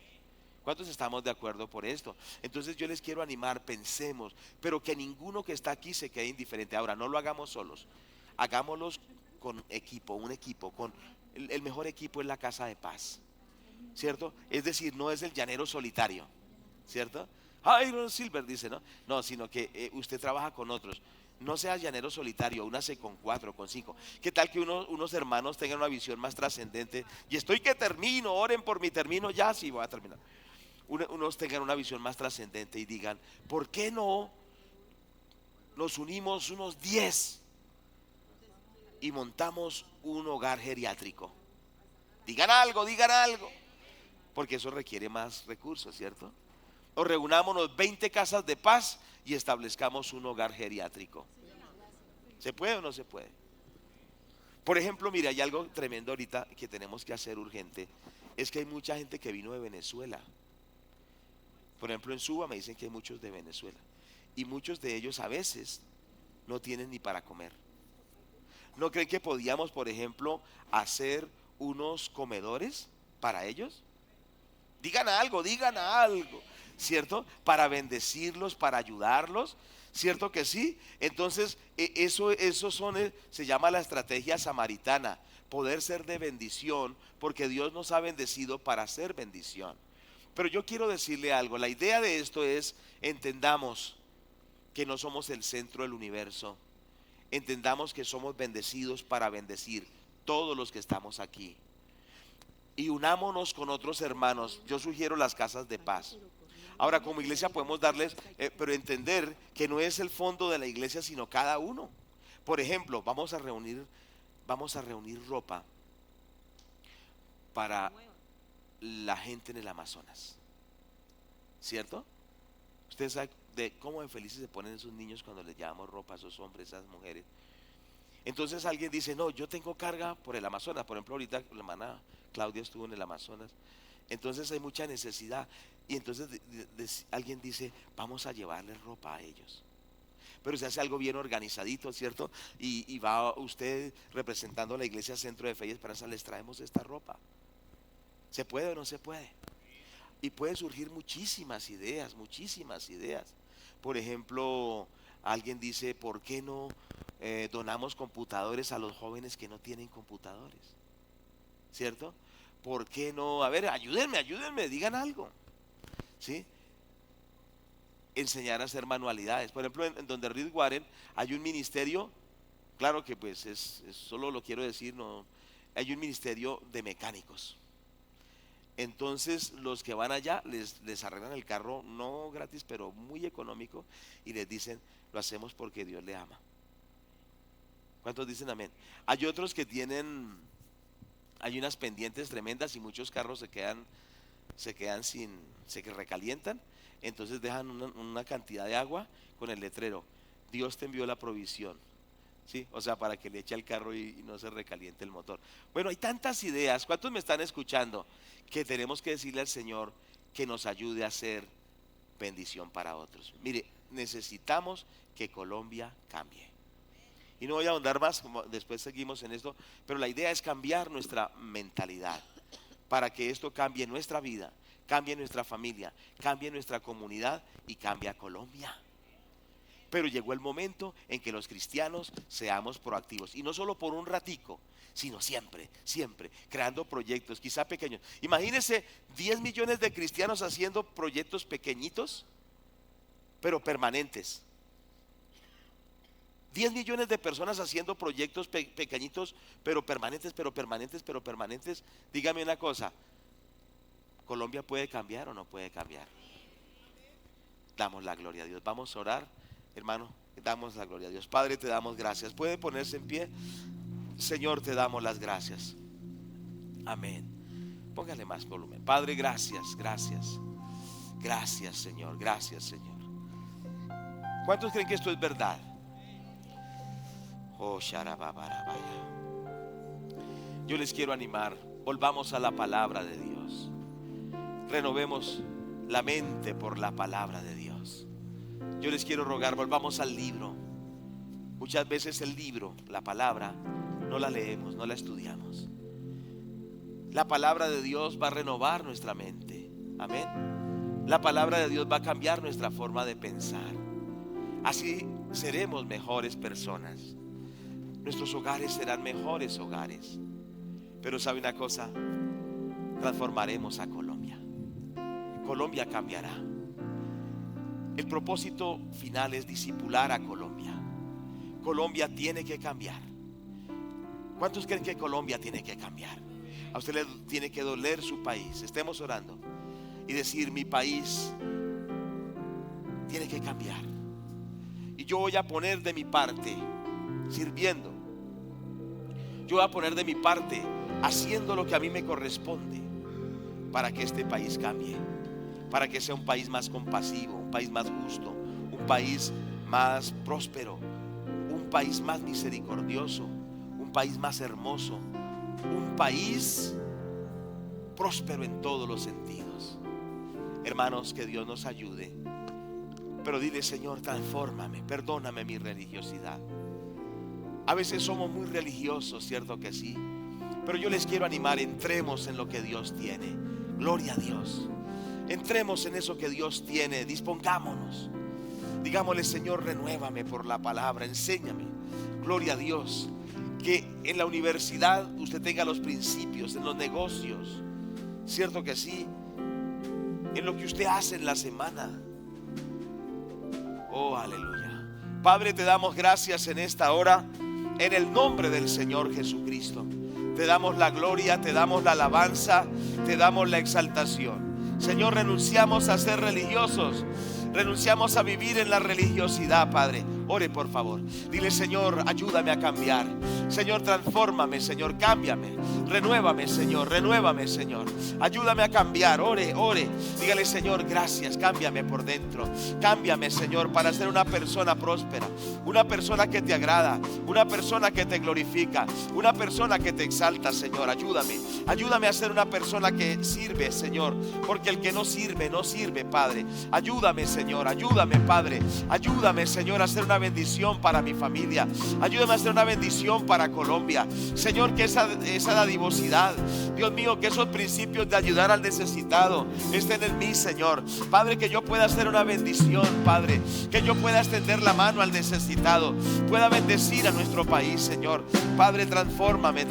¿Cuántos estamos de acuerdo por esto? Entonces yo les quiero animar, pensemos, pero que ninguno que está aquí se quede indiferente. Ahora, no lo hagamos solos, hagámoslos con equipo, un equipo, con el mejor equipo es la casa de paz, ¿cierto? Es decir, no es el llanero solitario, ¿cierto? Iron Silver dice, ¿no? No, sino que usted trabaja con otros. No sea llanero solitario, únase con 4, con 5. ¿Qué tal que unos hermanos tengan una visión más trascendente? Y estoy que termino, oren por mi termino ya, sí voy a terminar. Unos tengan una visión más trascendente y digan, ¿por qué no nos unimos unos 10 y montamos un hogar geriátrico? Digan algo, porque eso requiere más recursos, ¿cierto? O reunámonos 20 casas de paz y establezcamos un hogar geriátrico. ¿Se puede o no se puede? Por ejemplo, mira, hay algo tremendo ahorita que tenemos que hacer urgente. Es que hay mucha gente que vino de Venezuela. Por ejemplo, en Suba me dicen que hay muchos de Venezuela. Y muchos de ellos a veces no tienen ni para comer. ¿No creen que podíamos, por ejemplo, hacer unos comedores para ellos? Digan algo, ¿cierto? Para bendecirlos, para ayudarlos, ¿cierto que sí? Entonces, eso se llama la estrategia samaritana, poder ser de bendición, porque Dios nos ha bendecido para ser bendición. Pero yo quiero decirle algo, la idea de esto es, entendamos que no somos el centro del universo, entendamos que somos bendecidos para bendecir todos los que estamos aquí. Y unámonos con otros hermanos. Yo sugiero las casas de paz. Ahora, como iglesia podemos darles, pero entender que no es el fondo de la iglesia, sino cada uno. Por ejemplo, vamos a reunir ropa para la gente en el Amazonas, ¿cierto? Ustedes saben de cómo de felices se ponen esos niños cuando les llevamos ropa a esos hombres, a esas mujeres. Entonces alguien dice, no, yo tengo carga por el Amazonas. Por ejemplo, ahorita la hermana Claudia estuvo en el Amazonas. Entonces hay mucha necesidad. Y entonces alguien dice, vamos a llevarle ropa a ellos. Pero se hace algo bien organizadito, ¿cierto? Y va usted representando a la iglesia Centro de Fe y Esperanza, les traemos esta ropa. ¿Se puede o no se puede? Y pueden surgir muchísimas ideas, muchísimas ideas. Por ejemplo, alguien dice, ¿por qué no donamos computadores a los jóvenes que no tienen computadores? ¿Cierto? ¿Por qué no? A ver, ayúdenme, digan algo. ¿Sí? enseñar a hacer manualidades. Por ejemplo, en donde Reed Warren hay un ministerio, claro que pues solo lo quiero decir, no, hay un ministerio de mecánicos. Entonces los que van allá les arreglan el carro, no gratis, pero muy económico, y les dicen, lo hacemos porque Dios le ama. ¿Cuántos dicen amén? Hay otros que hay unas pendientes tremendas y muchos carros se quedan se recalientan, entonces dejan una cantidad de agua con el letrero, Dios te envió la provisión. ¿Sí? O sea, para que le eche al carro y no se recaliente el motor. Bueno, hay tantas ideas. ¿Cuántos me están escuchando? Que tenemos que decirle al Señor que nos ayude a ser bendición para otros. Mire, necesitamos que Colombia cambie. Y no voy a ahondar más, como después seguimos en esto, pero la idea es cambiar nuestra mentalidad para que esto cambie nuestra vida, cambie nuestra familia, cambie nuestra comunidad y cambie a Colombia. Pero llegó el momento en que los cristianos seamos proactivos, y no solo por un ratico, sino siempre, siempre, creando proyectos, quizá pequeños. Imagínense 10 millones de cristianos haciendo proyectos pequeñitos, pero permanentes. 10 millones de personas haciendo proyectos pequeñitos, pero permanentes, pero permanentes, pero permanentes. Dígame una cosa, ¿Colombia puede cambiar o no puede cambiar? Damos la gloria a Dios. Vamos a orar. Hermano, damos la gloria a Dios. Padre, te damos gracias. ¿Puede ponerse en pie? Señor, te damos las gracias. Amén. Póngale más volumen. Padre, gracias, gracias. Gracias, Señor, gracias, Señor. ¿Cuántos creen que esto es verdad? Oh, sharababarabaya. Yo les quiero animar. Volvamos a la palabra de Dios. Renovemos la mente por la palabra de Dios. Yo les quiero rogar, volvamos al libro. Muchas veces el libro, la palabra, no la leemos, no la estudiamos. La palabra de Dios va a renovar nuestra mente. Amén. La palabra de Dios va a cambiar nuestra forma de pensar. Así seremos mejores personas. Nuestros hogares serán mejores hogares. Pero ¿sabe una cosa? Transformaremos a Colombia. Colombia cambiará. El propósito final es discipular a Colombia. Colombia tiene que cambiar. ¿Cuántos creen que Colombia tiene que cambiar? A usted le tiene que doler su país. Estemos orando y decir, mi país tiene que cambiar. Y yo voy a poner de mi parte, sirviendo. Yo voy a poner de mi parte, haciendo lo que a mí me corresponde, para que este país cambie, para que sea un país más compasivo, un país más justo, un país más próspero, un país más misericordioso, un país más hermoso, un país próspero en todos los sentidos. Hermanos, que Dios nos ayude. Pero dile, Señor, transfórmame, perdóname mi religiosidad. A veces somos muy religiosos, cierto que sí, pero yo les quiero animar, entremos en lo que Dios tiene. Gloria a Dios. Entremos en eso que Dios tiene, dispongámonos. Digámosle, Señor, renuévame por la palabra, enséñame. Gloria a Dios. Que en la universidad usted tenga los principios, en los negocios, cierto que sí, en lo que usted hace en la semana. Oh, aleluya. Padre, te damos gracias en esta hora, en el nombre del Señor Jesucristo. Te damos la gloria, te damos la alabanza, te damos la exaltación. Señor, renunciamos a ser religiosos, renunciamos a vivir en la religiosidad, Padre. Ore por favor, dile, Señor, ayúdame a cambiar. Señor, transfórmame, Señor, cámbiame. Renuévame, Señor, renuévame, Señor. Ayúdame a cambiar, ore, ore. Dígale, Señor, gracias, cámbiame por dentro. Cámbiame, Señor, para ser una persona próspera, una persona que te agrada, una persona que te glorifica, una persona que te exalta, Señor. Ayúdame, ayúdame a ser una persona que sirve, Señor, porque el que no sirve, no sirve, Padre. Ayúdame, Señor, ayúdame, Padre. Ayúdame, Señor, a ser una una bendición para mi familia. Ayúdame a ser una bendición para Colombia. Señor, que esa dadivosidad, Dios mío, que esos principios de ayudar al necesitado estén en mí, Señor. Padre, que yo pueda ser una bendición, Padre. Que yo pueda extender la mano al necesitado, pueda bendecir a nuestro país, Señor. Padre, transfórmame,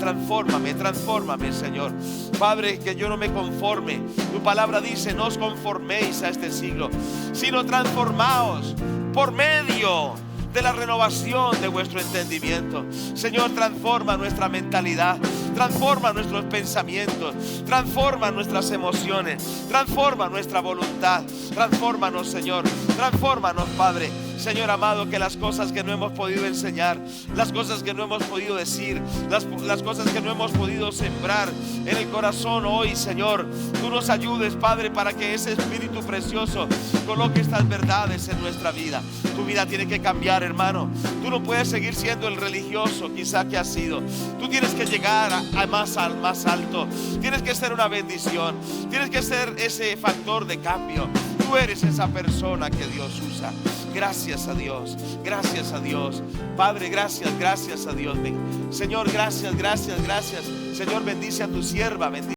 Señor. Padre, que yo no me conforme. Tu palabra dice: no os conforméis a este siglo, sino transformaos por medio de la renovación de vuestro entendimiento. Señor, transforma nuestra mentalidad, transforma nuestros pensamientos, transforma nuestras emociones, transforma nuestra voluntad. Transfórmanos, Señor, transfórmanos, Padre. Señor amado, que las cosas que no hemos podido enseñar, las cosas que no hemos podido decir, las cosas que no hemos podido sembrar en el corazón hoy, Señor, tú nos ayudes, Padre, para que ese Espíritu precioso coloque estas verdades en nuestra vida. Tu vida tiene que cambiar, hermano. Tú no puedes seguir siendo el religioso quizá que has sido. Tú tienes que llegar a más alto. Tienes que ser una bendición. Tienes que ser ese factor de cambio. Tú eres esa persona que Dios usa. Gracias a Dios, gracias a Dios. Padre, gracias a Dios. Señor, gracias. Señor, bendice a tu sierva, bendice.